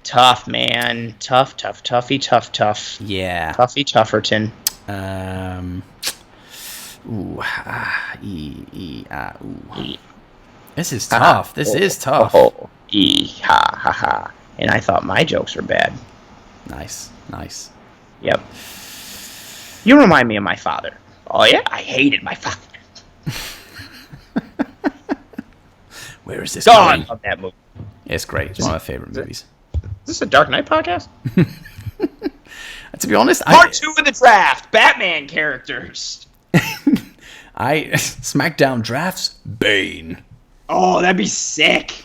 Tough, man. Tough. Yeah. Toughy Tufferton. This is tough. This is tough. Ha. And I thought my jokes were bad. Nice. Yep. You remind me of my father. Oh, yeah? I hated my father. Where is this going? I love that movie. It's great. It's one of my favorite movies. Is this a Dark Knight podcast? To be honest, Part 2 of the draft. Batman characters. SmackDown drafts Bane. Oh, that'd be sick.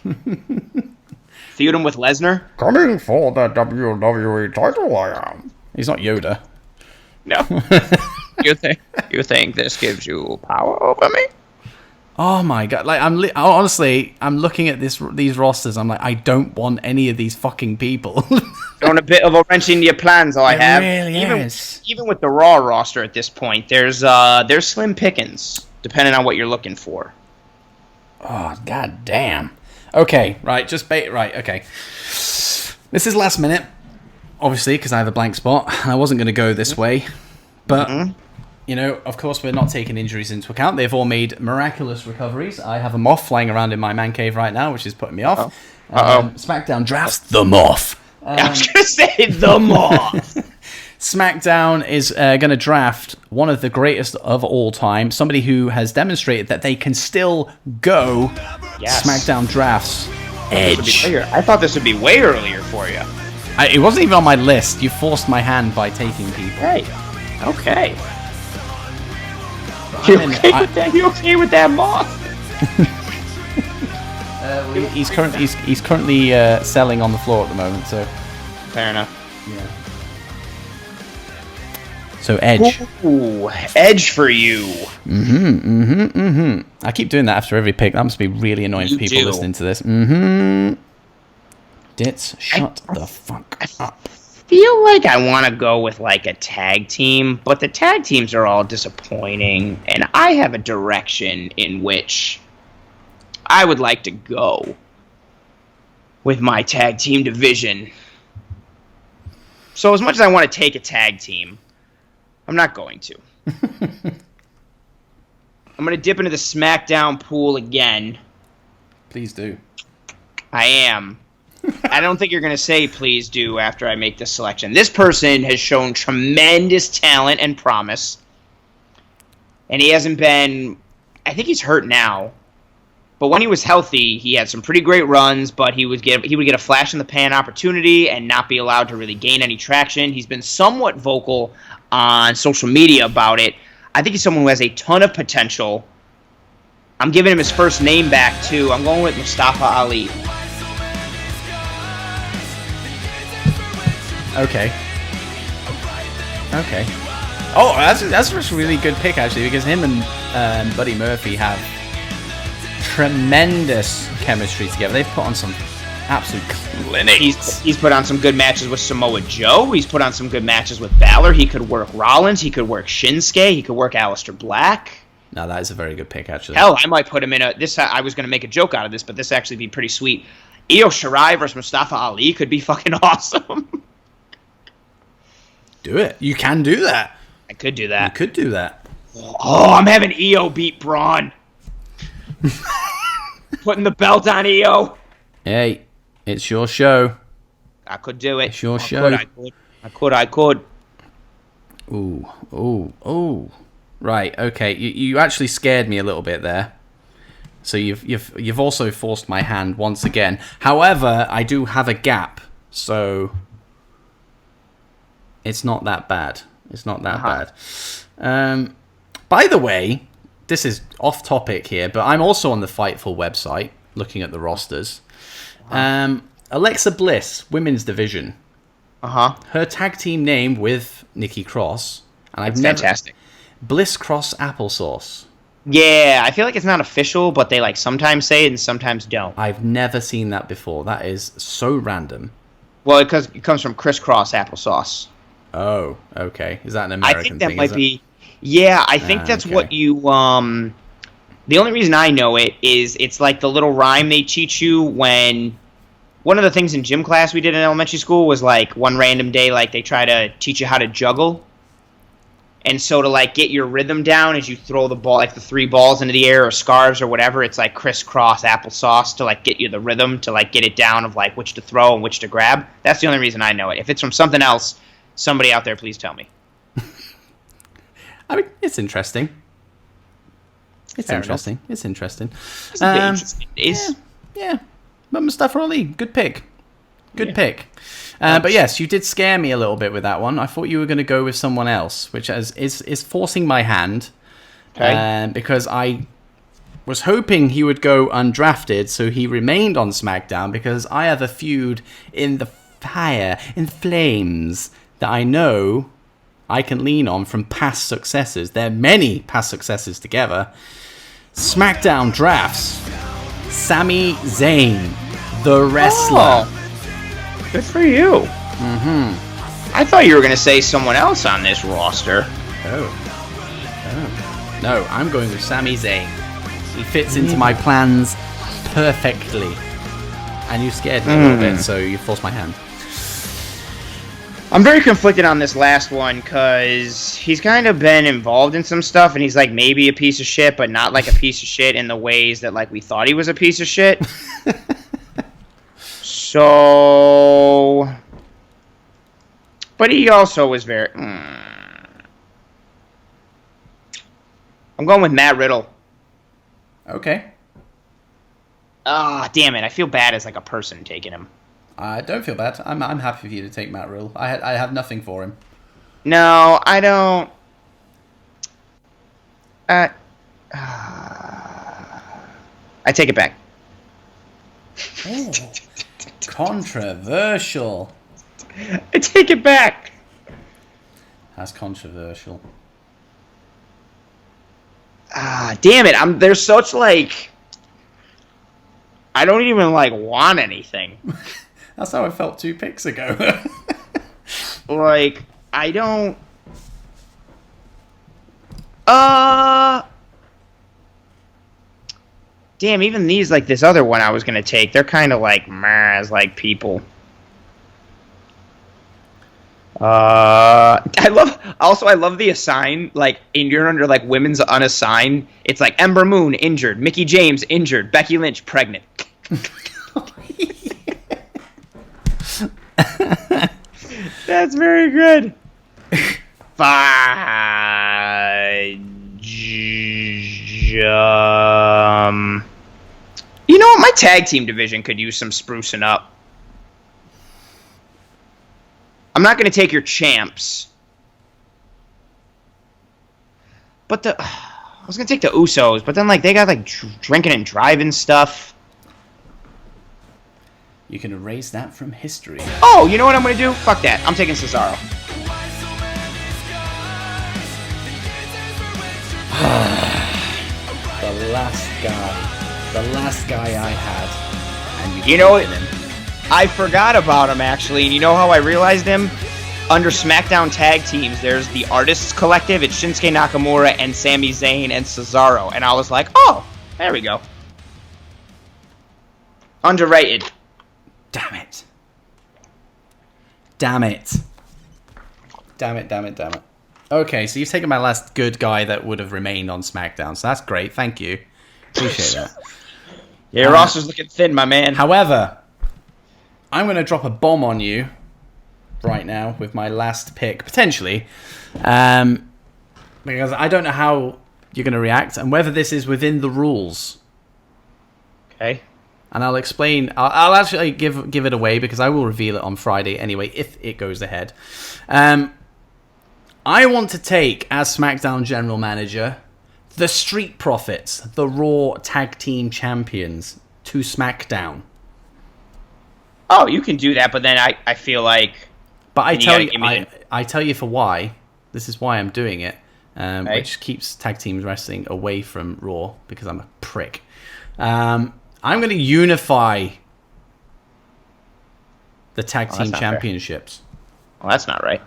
Feud him with Lesnar. Coming for the WWE title, I am. He's not Yoda. No. You think this gives you power over me? Oh my god! Honestly, I'm looking at these rosters. I'm like, I don't want any of these fucking people. Throwing a bit of a wrench into your plans. All I have, really is. Even with the Raw roster at this point, there's slim pickings depending on what you're looking for. Oh god damn. Okay, right, okay. This is last minute, obviously, because I have a blank spot. I wasn't going to go this way, but, you know, of course, we're not taking injuries into account. They've all made miraculous recoveries. I have a moth flying around in my man cave right now, which is putting me off. SmackDown drafts the moth. I was going to say the moth. SmackDown is going to draft one of the greatest of all time, somebody who has demonstrated that they can still go. Yes. SmackDown drafts Edge. I thought this would be way earlier for you. It wasn't even on my list. You forced my hand by taking people. Hey, okay. You okay with that moth? He's currently selling on the floor at the moment, so fair enough. Yeah. So Edge. Ooh, Edge for you. I keep doing that after every pick. That must be really annoying for people listening to this. Dits, shut the fuck up. I feel like I want to go with like a tag team, but the tag teams are all disappointing, and I have a direction in which I would like to go with my tag team division. So as much as I want to take a tag team, I'm not going to. I'm going to dip into the SmackDown pool again. Please do. I am. I don't think you're going to say please do after I make this selection. This person has shown tremendous talent and promise. And he hasn't been... I think he's hurt now. But when he was healthy, he had some pretty great runs, but he would get a flash-in-the-pan opportunity and not be allowed to really gain any traction. He's been somewhat vocal on social media about it. I think he's someone who has a ton of potential. I'm giving him his first name back, too. I'm going with Mustafa Ali. Okay. Oh, that's a really good pick, actually, because him and Buddy Murphy have tremendous chemistry together. They've put on some absolute clinics. He's put on some good matches with Samoa Joe. He's put on some good matches with Balor. He could work Rollins. He could work Shinsuke. He could work Aleister Black. No, that is a very good pick, actually. Hell, I might put him in this. I was going to make a joke out of this, but this actually be pretty sweet. Io Shirai versus Mustafa Ali could be fucking awesome. Do it. You can do that. I could do that. You could do that. Oh, I'm having Io beat Braun. Putting the belt on Io. Hey, it's your show. I could do it. It's your show. I could. Ooh. Right, okay. You actually scared me a little bit there. So you've also forced my hand once again. However, I do have a gap, so it's not that bad. It's not that bad. By the way, this is off topic here, but I'm also on the Fightful website looking at the rosters. Alexa Bliss, women's division. Her tag team name with Nikki Cross, and I've never fantastic. Bliss Cross Applesauce. Yeah, I feel like it's not official, but they like sometimes say it and sometimes don't. I've never seen that before. That is so random. Well, because it comes from crisscross applesauce. Oh, okay. Is that an American thing? I think that might be. Yeah, I think that's what you. The only reason I know it is it's like the little rhyme they teach you when. One of the things in gym class we did in elementary school was like one random day, like they try to teach you how to juggle. And so to like get your rhythm down as you throw the ball, like the 3 balls into the air or scarves or whatever, it's like crisscross applesauce to like get you the rhythm to like get it down of like which to throw and which to grab. That's the only reason I know it. If it's from something else, somebody out there, please tell me. I mean, it's interesting. It's Fair interesting. enough. It's interesting. Yeah. But Mustafa Ali, good pick. Good pick. But yes, you did scare me a little bit with that one. I thought you were going to go with someone else, which is forcing my hand. Okay. Because I was hoping he would go undrafted, so he remained on SmackDown, because I have a feud in the fire, in flames, that I know I can lean on from past successes. There are many past successes together. SmackDown drafts Sami Zayn, the wrestler. Oh, good for you. I thought you were going to say someone else on this roster. Oh. No, I'm going with Sami Zayn. He fits into my plans perfectly. And you scared me a little bit, so you forced my hand. I'm very conflicted on this last one because he's kind of been involved in some stuff, and he's like maybe a piece of shit, but not like a piece of shit in the ways that like we thought he was a piece of shit. So, but he also was very. I'm going with Matt Riddle. Okay. Damn it! I feel bad as like a person taking him. I don't feel bad. I'm happy for you to take Matt Riddle. I have nothing for him. No, I don't. I take it back. Oh, controversial. I take it back. That's controversial. Damn it! There's such like. I don't even like want anything. That's how I felt 2 picks ago. Like I don't. Damn, even these, like this other one I was gonna take, they're kind of like meh as like people. I love the assign, like in you're under like women's unassigned. It's like Ember Moon injured, Mickey James injured, Becky Lynch pregnant. That's very good. You know what? My tag team division could use some sprucing up. I'm not going to take your champs. But I was going to take the Usos, but then like they got like drinking and driving stuff. You can erase that from history. Oh, you know what I'm going to do? Fuck that. I'm taking Cesaro. The last guy I had. And you know what? I forgot about him, actually. And you know how I realized him? Under SmackDown tag teams, there's the Artists Collective. It's Shinsuke Nakamura and Sami Zayn and Cesaro. And I was like, oh, there we go. Underrated. Damn it. Damn it. Damn it, damn it, damn it. Okay, so you've taken my last good guy that would have remained on SmackDown. So that's great. Thank you. Appreciate that. Yeah, your roster's looking thin, my man. However, I'm going to drop a bomb on you right now with my last pick, potentially. Because I don't know how you're going to react and whether this is within the rules. Okay. And I'll explain. I'll actually give it away because I will reveal it on Friday anyway, if it goes ahead. I want to take, as SmackDown General Manager, the Street Profits, the Raw Tag Team Champions, to SmackDown. Oh, you can do that, but then I feel like... But I tell you for why. This is why I'm doing it, which keeps tag team wrestling away from Raw, because I'm a prick. I'm going to unify the tag team championships. Well, that's not right.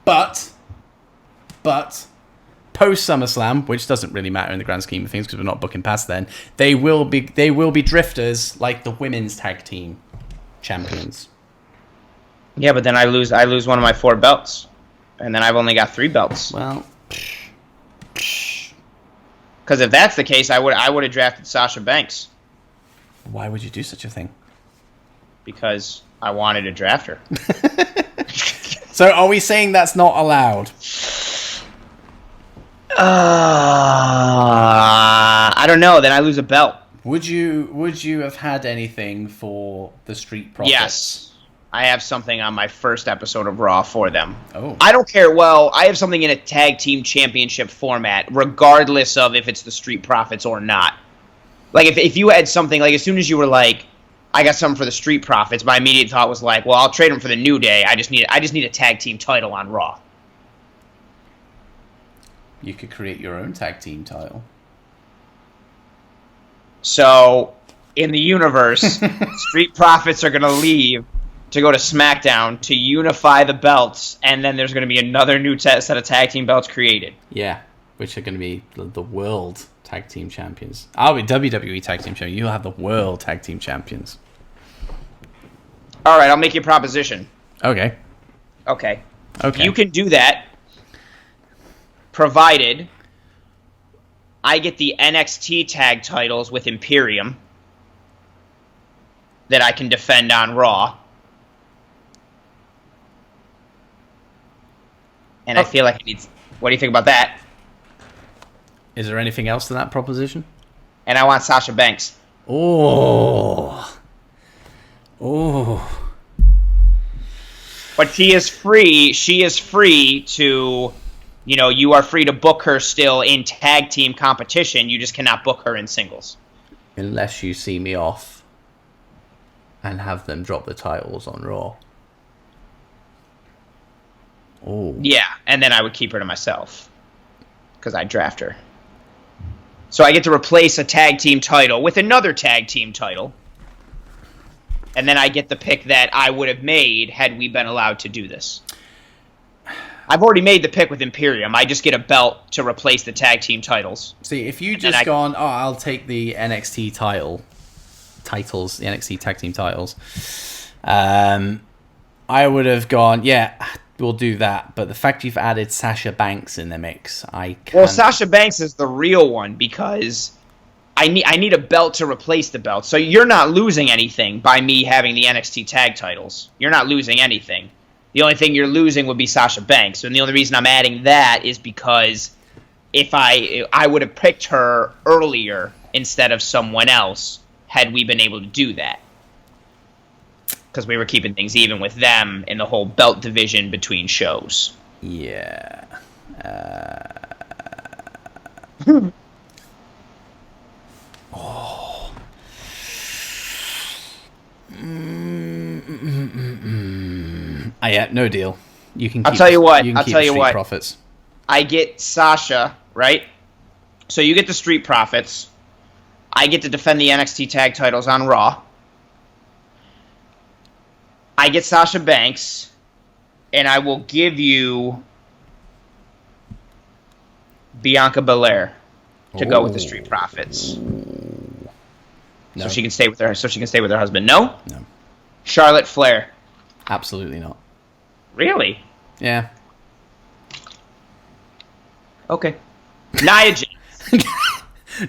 But post SummerSlam, which doesn't really matter in the grand scheme of things because we're not booking past then, they will be drifters like the women's tag team champions. Yeah, but then I lose one of my 4 belts, and then I've only got 3 belts. Well, because if that's the case, I would have drafted Sasha Banks. Why would you do such a thing? Because I wanted to draft her. So are we saying that's not allowed? I don't know. Then I lose a belt. Would you have had anything for the Street Profits? Yes. I have something on my first episode of Raw for them. Oh. I don't care. Well, I have something in a tag team championship format, regardless of if it's the Street Profits or not. Like, if you had something, like, as soon as you were like, I got something for the Street Profits, my immediate thought was like, well, I'll trade them for the New Day. I just need a tag team title on Raw. You could create your own tag team title. So, in the universe, Street Profits are going to leave to go to SmackDown to unify the belts, and then there's going to be another new set of tag team belts created. Yeah, which are going to be the world tag team champions. I'll be WWE tag team champion. You'll have the world tag team champions. All right, I'll make you a proposition. Okay. You can do that, provided I get the NXT tag titles with Imperium that I can defend on Raw. And I feel like it needs... What do you think about that? Is there anything else to that proposition? And I want Sasha Banks. Oh. But she is free. She is free to... You know, you are free to book her still in tag team competition. You just cannot book her in singles. Unless you see me off and have them drop the titles on Raw. Oh. Yeah, and then I would keep her to myself because I'd draft her. So I get to replace a tag team title with another tag team title. And then I get the pick that I would have made had we been allowed to do this. I've already made the pick with Imperium. I just get a belt to replace the tag team titles. See, if you just gone, I'll take the NXT titles, the NXT tag team titles. I would have gone, yeah, we'll do that. But the fact you've added Sasha Banks in the mix, I can't. Well, Sasha Banks is the real one because I need a belt to replace the belt. So you're not losing anything by me having the NXT tag titles. You're not losing anything. The only thing you're losing would be Sasha Banks. And the only reason I'm adding that is because if I would have picked her earlier instead of someone else had we been able to do that. Because we were keeping things even with them in the whole belt division between shows. Yeah. Oh. Yeah, no deal. You can. I'll tell you what. I'll tell you what. Profits. I get Sasha, right? So you get the Street Profits. I get to defend the NXT tag titles on Raw. I get Sasha Banks, and I will give you Bianca Belair to go with the Street Profits. No. So she can stay with her. So she can stay with her husband. No. No. Charlotte Flair. Absolutely not. Really? Yeah. Okay. Nia Jax.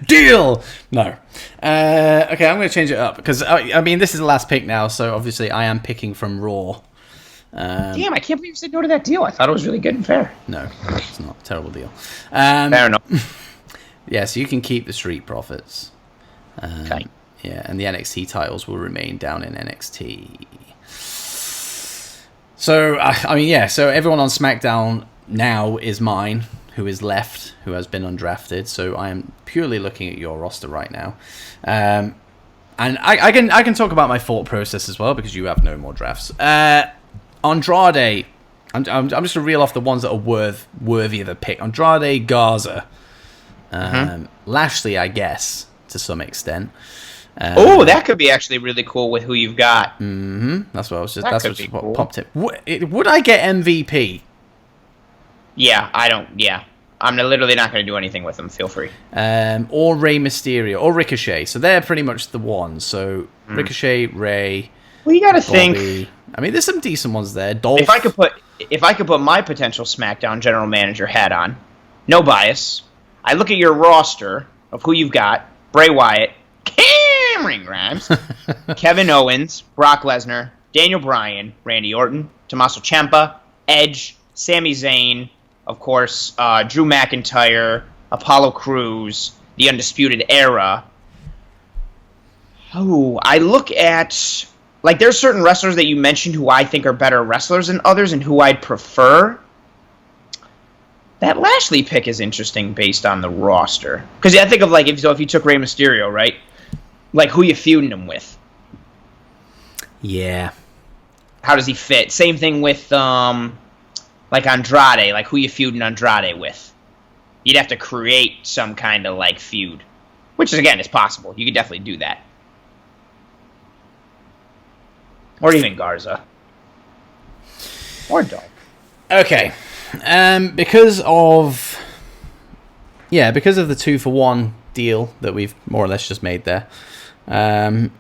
Deal. No. Okay, I'm going to change it up because I mean this is the last pick now, so obviously I am picking from Raw. Damn, I can't believe you said no to that deal. I thought it was really good and fair. No, it's not a terrible deal. Fair enough. Yeah, so you can keep the Street Profits. Okay. Yeah, and the NXT titles will remain down in NXT. So, I mean, yeah, so everyone on SmackDown now is mine, who is left, who has been undrafted. So I am purely looking at your roster right now. And I can talk about my thought process as well, because you have no more drafts. Andrade, I'm just going to reel off the ones that are worthy of a pick. Andrade, Garza, Lashley, I guess, to some extent. That could be actually really cool with who you've got. That's what I was just. That That's could what be cool. popped it. Would I get MVP? Yeah, I don't. Yeah, I'm literally not going to do anything with them. Feel free. Or Rey Mysterio or Ricochet. So they're pretty much the ones. So Ricochet, Rey. Well, you got to Bobby. think. I mean, there's some decent ones there. Dolph. If I could put my potential SmackDown general manager hat on, no bias. I look at your roster of who you've got: Bray Wyatt, Cameron Grimes, Kevin Owens, Brock Lesnar, Daniel Bryan, Randy Orton, Tommaso Ciampa, Edge, Sami Zayn, of course, Drew McIntyre, Apollo Crews, The Undisputed Era. Oh, I look at... Like, there's certain wrestlers that you mentioned who I think are better wrestlers than others and who I'd prefer. That Lashley pick is interesting based on the roster. Because I think of, like, if you took Rey Mysterio, right? Like, who you feuding him with? Yeah. How does he fit? Same thing with, like, Andrade. Like, who you feuding Andrade with? You'd have to create some kind of, like, feud. Which, again, is possible. You could definitely do that. Or even Garza. Or Dolph. Okay. Because of the 2-for-1 deal that we've more or less just made there, and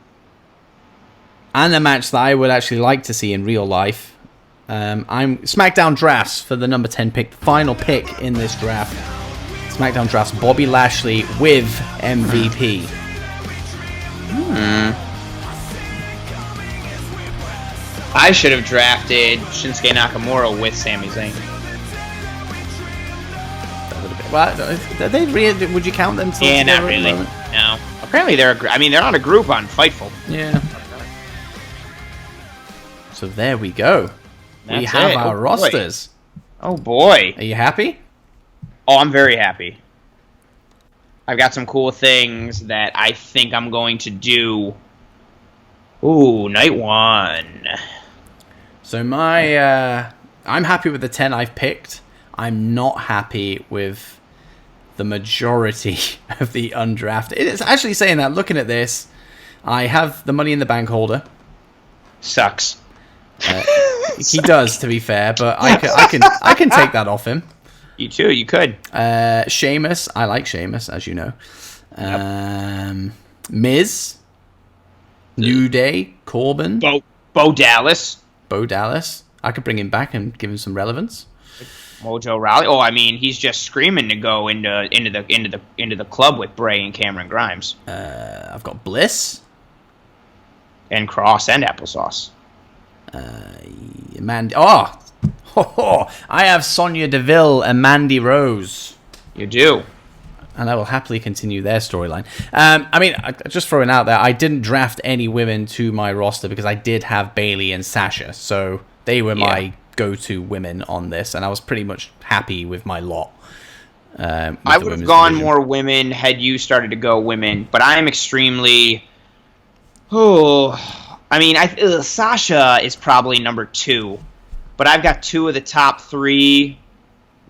a match that I would actually like to see in real life, I'm SmackDown drafts for the number 10 pick, the final pick in this draft. SmackDown drafts Bobby Lashley with MVP. I should have drafted Shinsuke Nakamura with Sami Zayn. Would you count them? Yeah, not really. No. Apparently they're not a group on Fightful. Yeah. So there we go. We That's have it. our rosters. Oh boy. Are you happy? Oh, I'm very happy. I've got some cool things that I think I'm going to do. Ooh, night one. So my I'm happy with the 10 I've picked. I'm not happy with the majority of the undrafted. It's actually saying that, looking at this, I have the Money in the Bank holder. Sucks. He does, to be fair, but I can take that off him. You too, you could. Sheamus, I like Sheamus, as you know. Miz, New Day, Corbin, Bo Dallas. I could bring him back and give him some relevance. Mojo Rawley. Oh, I mean, he's just screaming to go into the club with Bray and Cameron Grimes. I've got Bliss And Cross and Applesauce. Mandy. I have Sonya Deville and Mandy Rose. You do. And I will happily continue their storyline. I mean, just throwing out there, I didn't draft any women to my roster because I did have Bayley and Sasha. So they were my go-to women on this. And I was pretty much happy with my lot. I would have gone more women had you started to go women. But I am extremely... Sasha is probably number 2. But I've got 2 of the top 3...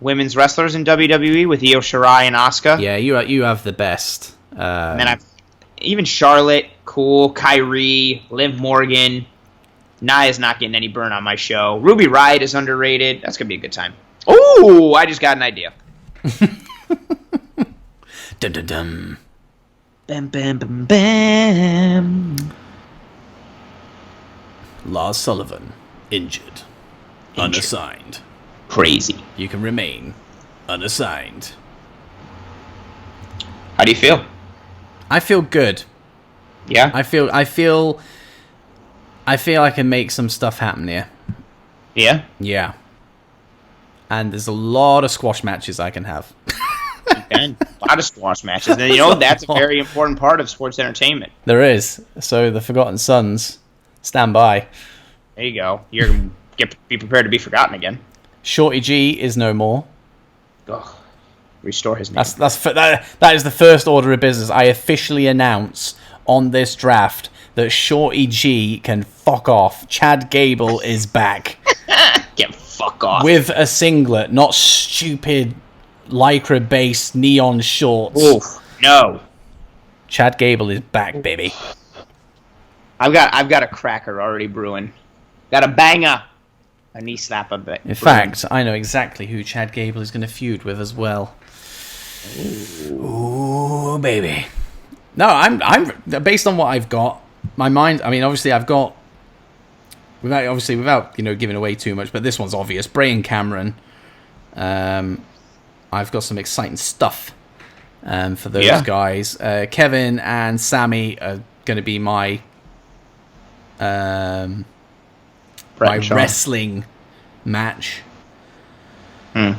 women's wrestlers in WWE with Io Shirai and Asuka. Yeah, you have the best. And then I've even Charlotte, cool, Kyrie, Liv Morgan. Nia's not getting any burn on my show. Ruby Riott is underrated. That's gonna be a good time. Oh, I just got an idea. Dum dum dum. Bam bam bam bam. Lars Sullivan, injured. Unassigned. Crazy. You can remain unassigned. How do you feel? I feel good. Yeah? I feel I can make some stuff happen here. Yeah? Yeah. And there's a lot of squash matches I can have. And a lot of squash matches. And that's a very important part of sports entertainment. There is. So the Forgotten Sons, stand by. There you go. Be prepared to be forgotten again. Shorty G is no more. Ugh. Restore his name. That is the first order of business. I officially announce on this draft that Shorty G can fuck off. Chad Gable is back. Get fuck off. With a singlet, not stupid lycra-based neon shorts. Oof. No. Chad Gable is back, baby. I've got a cracker already brewing. Got a banger. A knee slap a bit. In fact, I know exactly who Chad Gable is going to feud with as well. Ooh, baby. No, I'm based on what I've got. My mind. I mean, obviously, I've got without giving away too much, but this one's obvious. Bray and Cameron. I've got some exciting stuff for those guys. Kevin and Sammy are going to be my wrestling match. And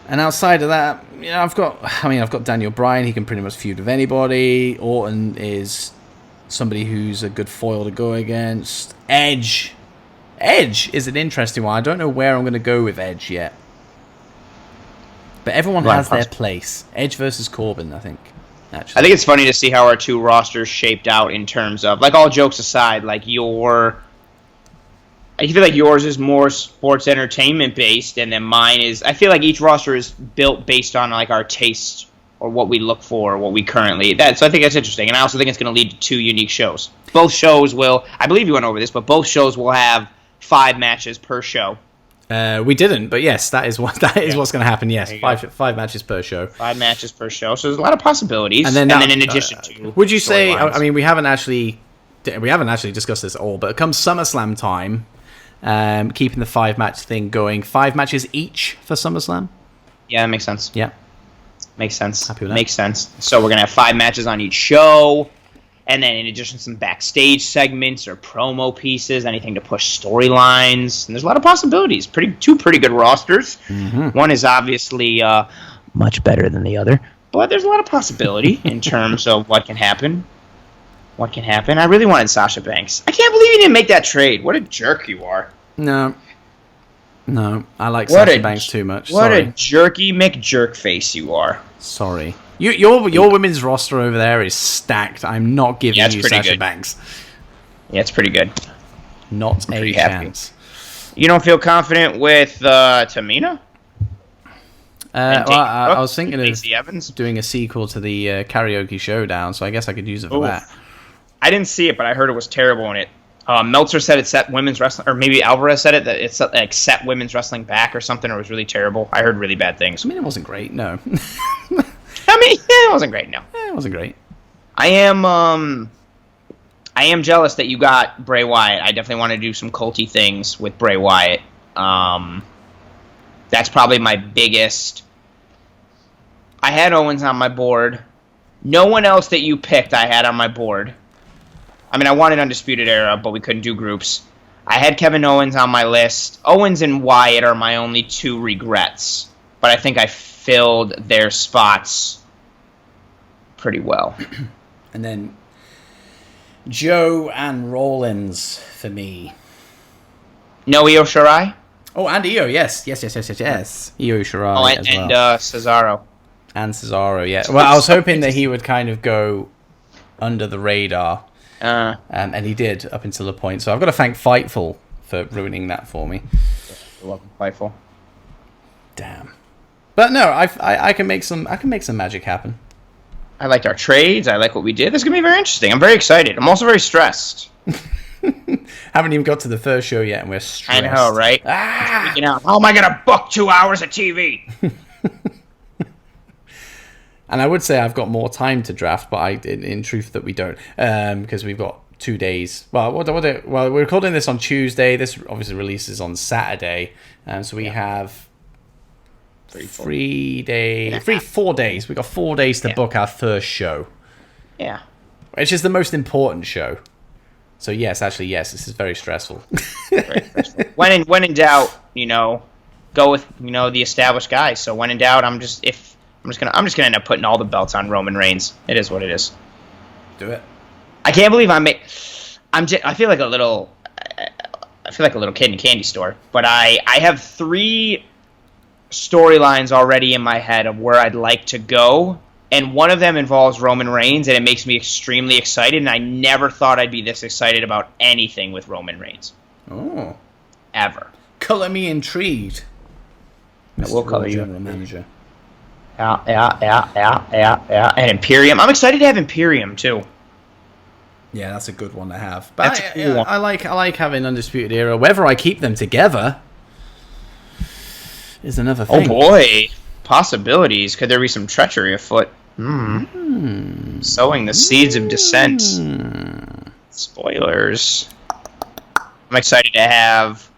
outside of that, I've got Daniel Bryan. He can pretty much feud with anybody. Orton is somebody who's a good foil to go against. Edge is an interesting one. I don't know where I'm going to go with Edge yet. But everyone has their place. Edge versus Corbin, I think. Actually. I think it's funny to see how our 2 rosters shaped out in terms of, like, all jokes aside, like I feel like yours is more sports entertainment based, and then mine is. I feel like each roster is built based on like our taste or what we look for, what we currently. So I think that's interesting, and I also think it's going to lead to 2 unique shows. Both shows will. I believe you went over this, but both shows will have 5 matches per show. We didn't, but yes, that is what's going to happen. Yes, five matches per show. 5 matches per show, so there's a lot of possibilities. And then in addition to, would you say? I mean, we haven't actually discussed this all, but it comes SummerSlam time. Keeping the 5-match thing going. 5 matches each for SummerSlam? Yeah, that makes sense. Yeah. Makes sense. Happy with that. Makes sense. So we're going to have 5 matches on each show. And then in addition, some backstage segments or promo pieces, anything to push storylines. And there's a lot of possibilities. 2 pretty good rosters. Mm-hmm. One is obviously much better than the other. But there's a lot of possibility in terms of what can happen. What can happen? I really wanted Sasha Banks. I can't believe you didn't make that trade. What a jerk you are. No, I like Sasha Banks too much. What a jerky McJerk face you are. Sorry. Your women's roster over there is stacked. I'm not giving you Sasha Banks. Yeah, it's pretty good. Not a chance. You don't feel confident with Tamina? I was thinking Lacey of Evans? doing a sequel to the Karaoke Showdown, so I guess I could use it for Oof. that. I didn't see it, but I heard it was terrible in it. Meltzer said it set women's wrestling, or maybe Alvarez said it, that it set women's wrestling back or something, or it was really terrible. I heard really bad things. I mean, it wasn't great, no. It wasn't great, no. It wasn't great. I am jealous that you got Bray Wyatt. I definitely want to do some culty things with Bray Wyatt. That's probably my biggest. I had Owens on my board. No one else that you picked I had on my board. I mean, I wanted Undisputed Era, but we couldn't do groups. I had Kevin Owens on my list. Owens and Wyatt are my only two regrets. But I think I filled their spots pretty well. And then Joe and Rollins for me. No Io Shirai? Oh, and Io, yes. Yes. Io Shirai as well. And Cesaro. And Cesaro, yeah. Well, I was hoping that he would kind of go under the radar. And he did up until the point. So I've got to thank Fightful for ruining that for me. Welcome, Fightful. Damn. But no, I can make some magic happen. I liked our trades. I like what we did. This is going to be very interesting. I'm very excited. I'm also very stressed. Haven't even got to the first show yet, and we're stressed. I know, right? I'm freaking out. How am I going to book 2 hours of TV? And I would say I've got more time to draft, but in truth that we don't, because we've got 2 days. Well, we're recording this on Tuesday. This obviously releases on Saturday, so we have 4 days. We got 4 days to book our first show. Yeah, which is the most important show. So yes, this is very stressful. Very stressful. When in doubt, go with the established guys. So when in doubt, I'm just gonna end up putting all the belts on Roman Reigns. It is what it is. Do it. I can't believe I feel like a little kid in a candy store. But I have 3 storylines already in my head of where I'd like to go, and one of them involves Roman Reigns, and it makes me extremely excited. And I never thought I'd be this excited about anything with Roman Reigns. Oh, ever. Color me intrigued. I will color you. General manager. Yeah. And Imperium. I'm excited to have Imperium too. Yeah, that's a good one to have. But I like having Undisputed Era. Whether I keep them together is another thing. Oh boy, possibilities. Could there be some treachery afoot? Sowing the seeds of dissent. Spoilers. I'm excited to have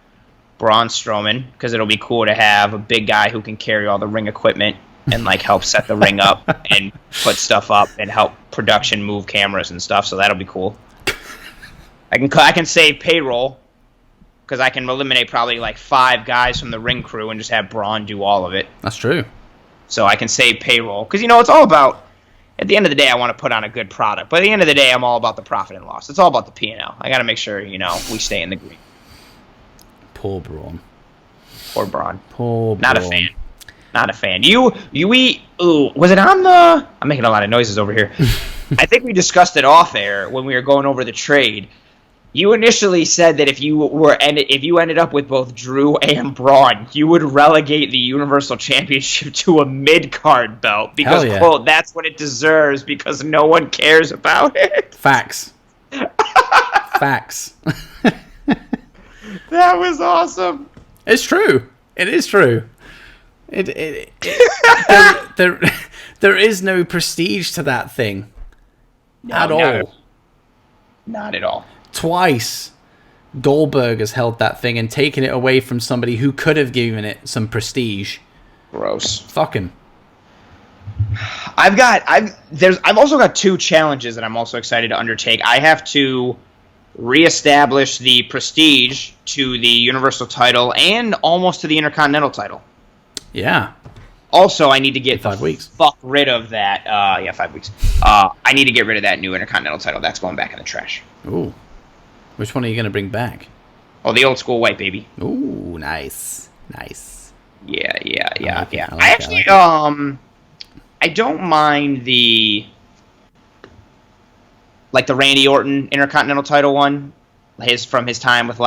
Braun Strowman because it'll be cool to have a big guy who can carry all the ring equipment and help set the ring up and put stuff up and help production move cameras and stuff. So that'll be cool. I can save payroll because I can eliminate probably 5 guys from the ring crew and just have Braun do all of it. That's true. So I can save payroll because it's all about. At the end of the day, I want to put on a good product. But at the end of the day, I'm all about the profit and loss. It's all about the P&L. I got to make sure we stay in the green. Poor Braun. Poor Braun. Poor Braun. Not a fan. Not a fan. You eat. Ooh, was it on the? I'm making a lot of noises over here. I think we discussed it off air when we were going over the trade. You initially said that if you ended up with both Drew and Braun, you would relegate the Universal Championship to a mid-card belt because quote, that's what it deserves because no one cares about it. Facts. Facts. That was awesome. It's true. It is true. There is no prestige to that thing at all. Not at all. Twice, Goldberg has held that thing and taken it away from somebody who could have given it some prestige. Gross. Fuck him. I've also got 2 challenges that I'm also excited to undertake. I have to reestablish the prestige to the Universal title and almost to the Intercontinental title. Yeah. Also, I need to get 5 weeks. Fuck rid of that. 5 weeks. I need to get rid of that new Intercontinental title. That's going back in the trash. Ooh. Which one are you going to bring back? Oh, the old school white, baby. Ooh, nice. Nice. Yeah. I actually, I don't mind the Randy Orton Intercontinental title one. From his time with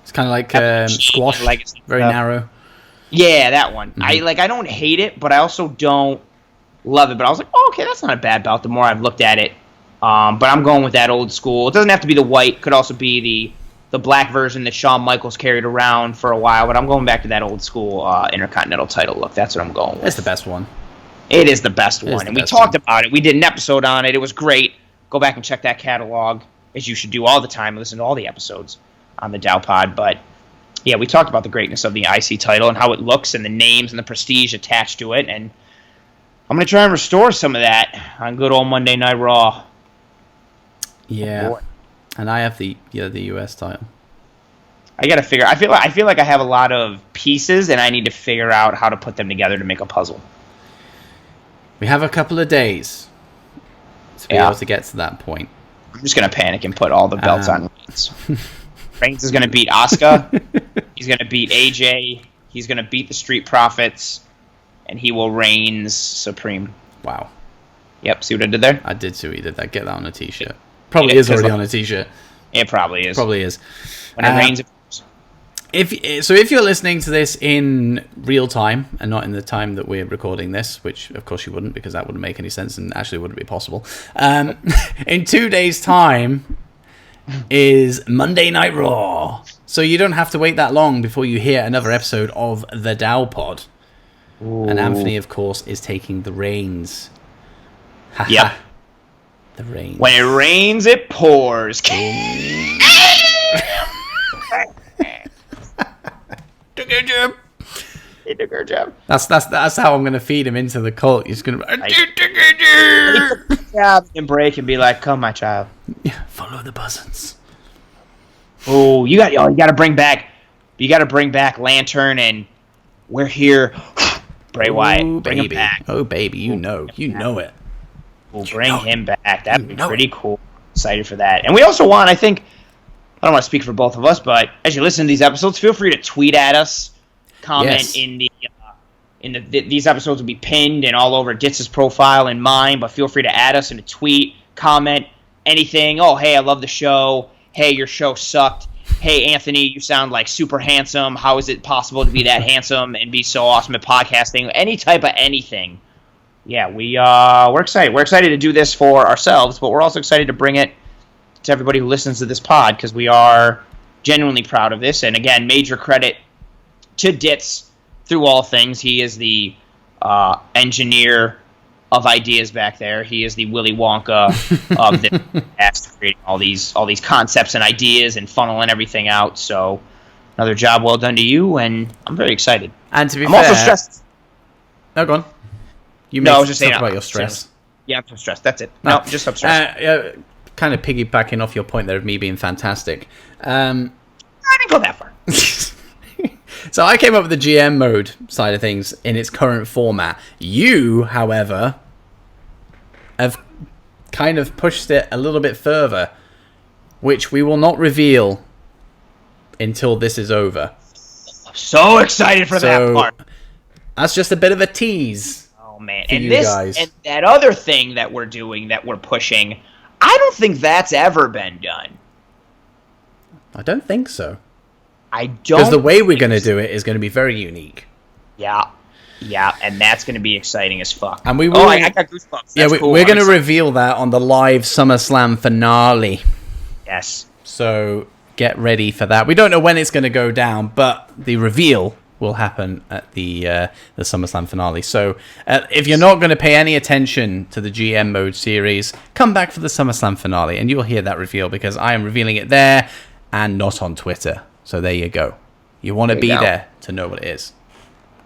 It's kind of like squash, Legacy very stuff. narrow. Yeah, that one. I don't hate it, but I also don't love it. But I was like, oh, okay, that's not a bad belt. The more I've looked at it, but I'm going with that old school. It doesn't have to be the white. Could also be the black version that Shawn Michaels carried around for a while. But I'm going back to that old school Intercontinental title look. That's what I'm going with. It's the best one. It is the best one, and we talked about it. We did an episode on it. It was great. Go back and check that catalog, as you should do all the time. Listen to all the episodes on the Dow Pod. But yeah, we talked about the greatness of the IC title and how it looks and the names and the prestige attached to it. And I'm going to try and restore some of that on good old Monday Night Raw. Yeah, and I have the US title. I got to figure. I feel like I have a lot of pieces, and I need to figure out how to put them together to make a puzzle. We have a couple of days to be able to get to that point. I'm just going to panic and put all the belts on Reigns. Reigns is going to beat Asuka. He's going to beat AJ. He's going to beat the Street Profits. And he will reign supreme. Wow. Yep, see what I did there? I did see what you did there. Get that on a t-shirt. Probably is already on a t-shirt. It probably is. Probably is. When it reigns, if you're listening to this in real time and not in the time that we're recording this, which of course you wouldn't because that wouldn't make any sense and actually wouldn't be possible, in 2 days' time is Monday Night Raw. So you don't have to wait that long before you hear another episode of the Dow Pod. Ooh. And Anthony, of course, is taking the reins. Yep. The reins. When it rains, it pours. Took a jab. He took her jab. That's how I'm going to feed him into the cult. He's going to jab and break and be like, "Come, my child. Yeah, follow the buzzards." Oh, you got to bring back Lantern, and we're here. Bray Wyatt, bring him back. Oh, baby, you know it. We'll bring him back. That'd be pretty cool. Excited for that. And we also want, I don't want to speak for both of us, but as you listen to these episodes, feel free to tweet at us, comment these episodes will be pinned and all over Dits' profile and mine, but feel free to add us in a tweet, comment, anything. Oh, hey, I love the show. Hey, your show sucked. Hey, Anthony, you sound like super handsome. How is it possible to be that handsome and be so awesome at podcasting? Any type of anything. Yeah, we're excited. We're excited to do this for ourselves, but we're also excited to bring it to everybody who listens to this pod because we are genuinely proud of this. And again, major credit to Dits through all things. He is the engineer of ideas back there. He is the Willy Wonka of the podcast, creating all these concepts and ideas and funneling everything out. So another job well done to you, and I'm very excited. And to be I'm fair, also stressed. No, go on. I was just saying about your stress. Yeah, I'm so stressed. That's it. No, just I'm stressed. Kind of piggybacking off your point there of me being fantastic. I didn't go that far. So I came up with the GM mode side of things in its current format. You, however, have kind of pushed it a little bit further, which we will not reveal until this is over. I'm so excited for that part. That's just a bit of a tease. Oh man, and and that other thing that we're doing, that we're pushing, I don't think that's ever been done. I don't think so. I don't. Because the way we're going to do it is going to be very unique. Yeah, and that's going to be exciting as fuck. And we will. I got goosebumps. That's cool. We're going to reveal that on the live SummerSlam finale. Yes. So get ready for that. We don't know when it's going to go down, but the reveal will happen at the SummerSlam finale. So if you're not going to pay any attention to the GM mode series, come back for the SummerSlam finale, and you'll hear that reveal because I am revealing it there and not on Twitter. So there you go. You want to be there to know what it is.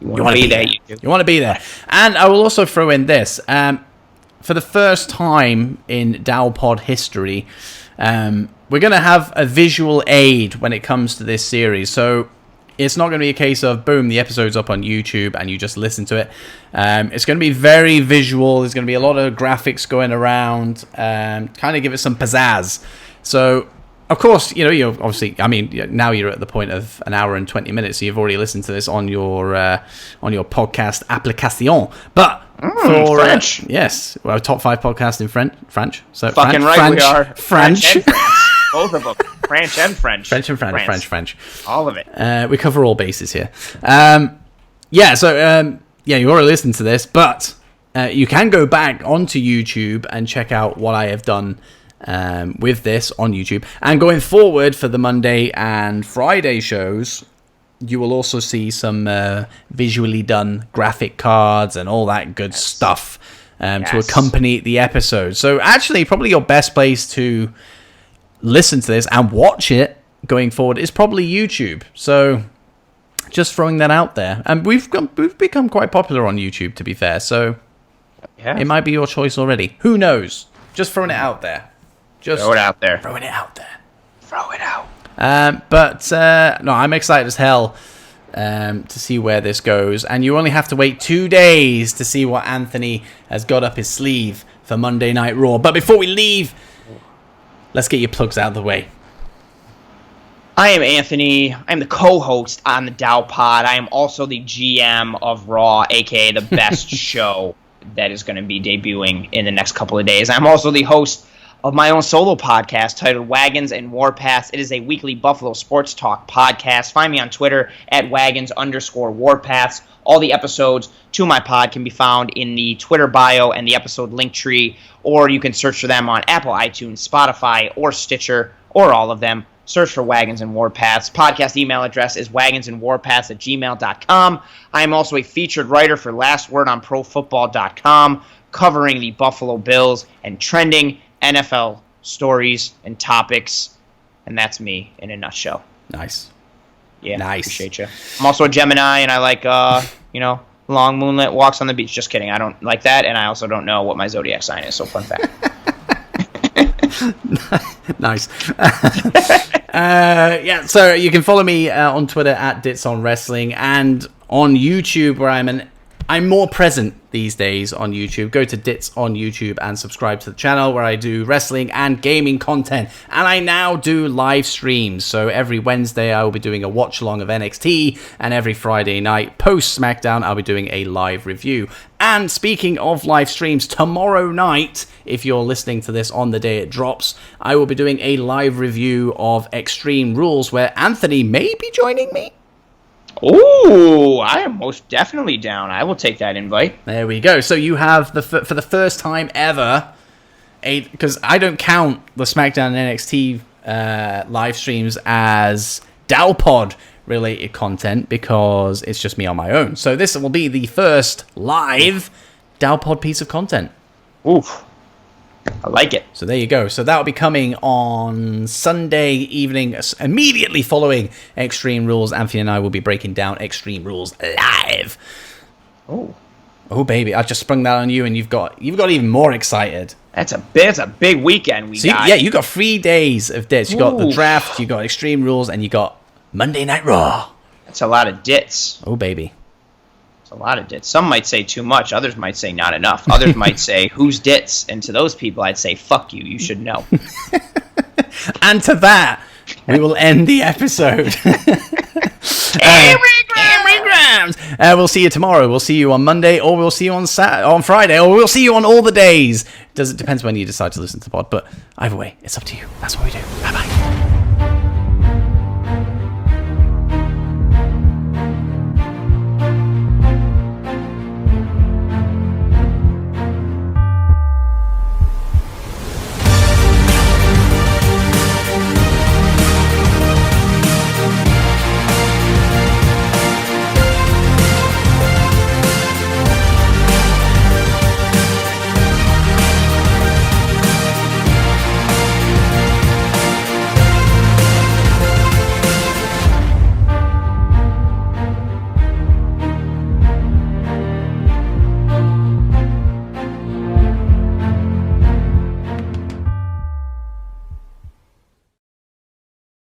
You want to be there. You want to be there. And I will also throw in this. For the first time in DowPod history, we're going to have a visual aid when it comes to this series. So it's not going to be a case of, boom, the episode's up on YouTube and you just listen to it. It's going to be very visual. There's going to be a lot of graphics going around, kind of give it some pizzazz. So, of course, you're obviously, now you're at the point of an hour and 20 minutes, so you've already listened to this on your podcast application. But for French, yes, well, top 5 podcast in French. So fucking French, right, French, we are French. Both of them. French and French. French. All of it. We cover all bases here. You already listened to this, but you can go back onto YouTube and check out what I have done with this on YouTube. And going forward for the Monday and Friday shows, you will also see some visually done graphic cards and all that good stuff to accompany the episode. So actually, probably your best place to listen to this and watch it going forward is probably YouTube. So just throwing that out there. And we've become quite popular on YouTube, to be fair. So it might be your choice already. Who knows? Just throwing it out there. Just throw it out there. Throwing it out there. Throw it out. No, I'm excited as hell to see where this goes. And you only have to wait 2 days to see what Anthony has got up his sleeve for Monday Night Raw. But before we leave, let's get your plugs out of the way. I am Anthony. I'm the co-host on the Dow Pod. I am also the GM of Raw, aka the best show that is going to be debuting in the next couple of days. I'm also the host of my own solo podcast titled Wagons and Warpaths. It is a weekly Buffalo sports talk podcast. Find me on Twitter at Wagons_Warpaths. All the episodes to my pod can be found in the Twitter bio and the episode link tree, or you can search for them on Apple, iTunes, Spotify, or Stitcher, or all of them. Search for Wagons and Warpaths. Podcast email address is wagonsandwarpaths@gmail.com. I am also a featured writer for Last Word on ProFootball.com, covering the Buffalo Bills and trending NFL stories and topics. And that's me in a nutshell. Nice. Yeah, nice. Appreciate you. I'm also a Gemini, and I like, long moonlit walks on the beach. Just kidding. I don't like that, and I also don't know what my zodiac sign is, so fun fact. Nice. So you can follow me on Twitter at Dits on Wrestling, and on YouTube, where I'm more present these days on YouTube. Go to Dits on YouTube and subscribe to the channel, where I do wrestling and gaming content. And I now do live streams. So every Wednesday I will be doing a watch along of NXT, and every Friday night post SmackDown I'll be doing a live review. And speaking of live streams, tomorrow night, if you're listening to this on the day it drops, I will be doing a live review of Extreme Rules, where Anthony may be joining me. Ooh, I am most definitely down. I will take that invite. There we go. So you have, for the first time ever, because I don't count the SmackDown and NXT live streams as Dowpod related content, because it's just me on my own. So this will be the first live Dowpod piece of content. Oof. I like it. So there you go. So that will be coming on Sunday evening, immediately following Extreme Rules. Anthony and I will be breaking down Extreme Rules live. Oh, baby! I just sprung that on you, and you've got even more excited. That's a big weekend we got. You got 3 days of Dits. You got the draft, you got Extreme Rules, and you got Monday Night Raw. That's a lot of Dits. Oh, baby. It's a lot of Dits. Some might say too much. Others might say not enough. Others might say, who's Dits? And to those people, I'd say, fuck you. You should know. And to that, we will end the episode. Grams. We'll see you tomorrow. We'll see you on Monday, or we'll see you on Friday, or we'll see you on all the days. It depends when you decide to listen to the pod, but either way, it's up to you. That's what we do. Bye-bye.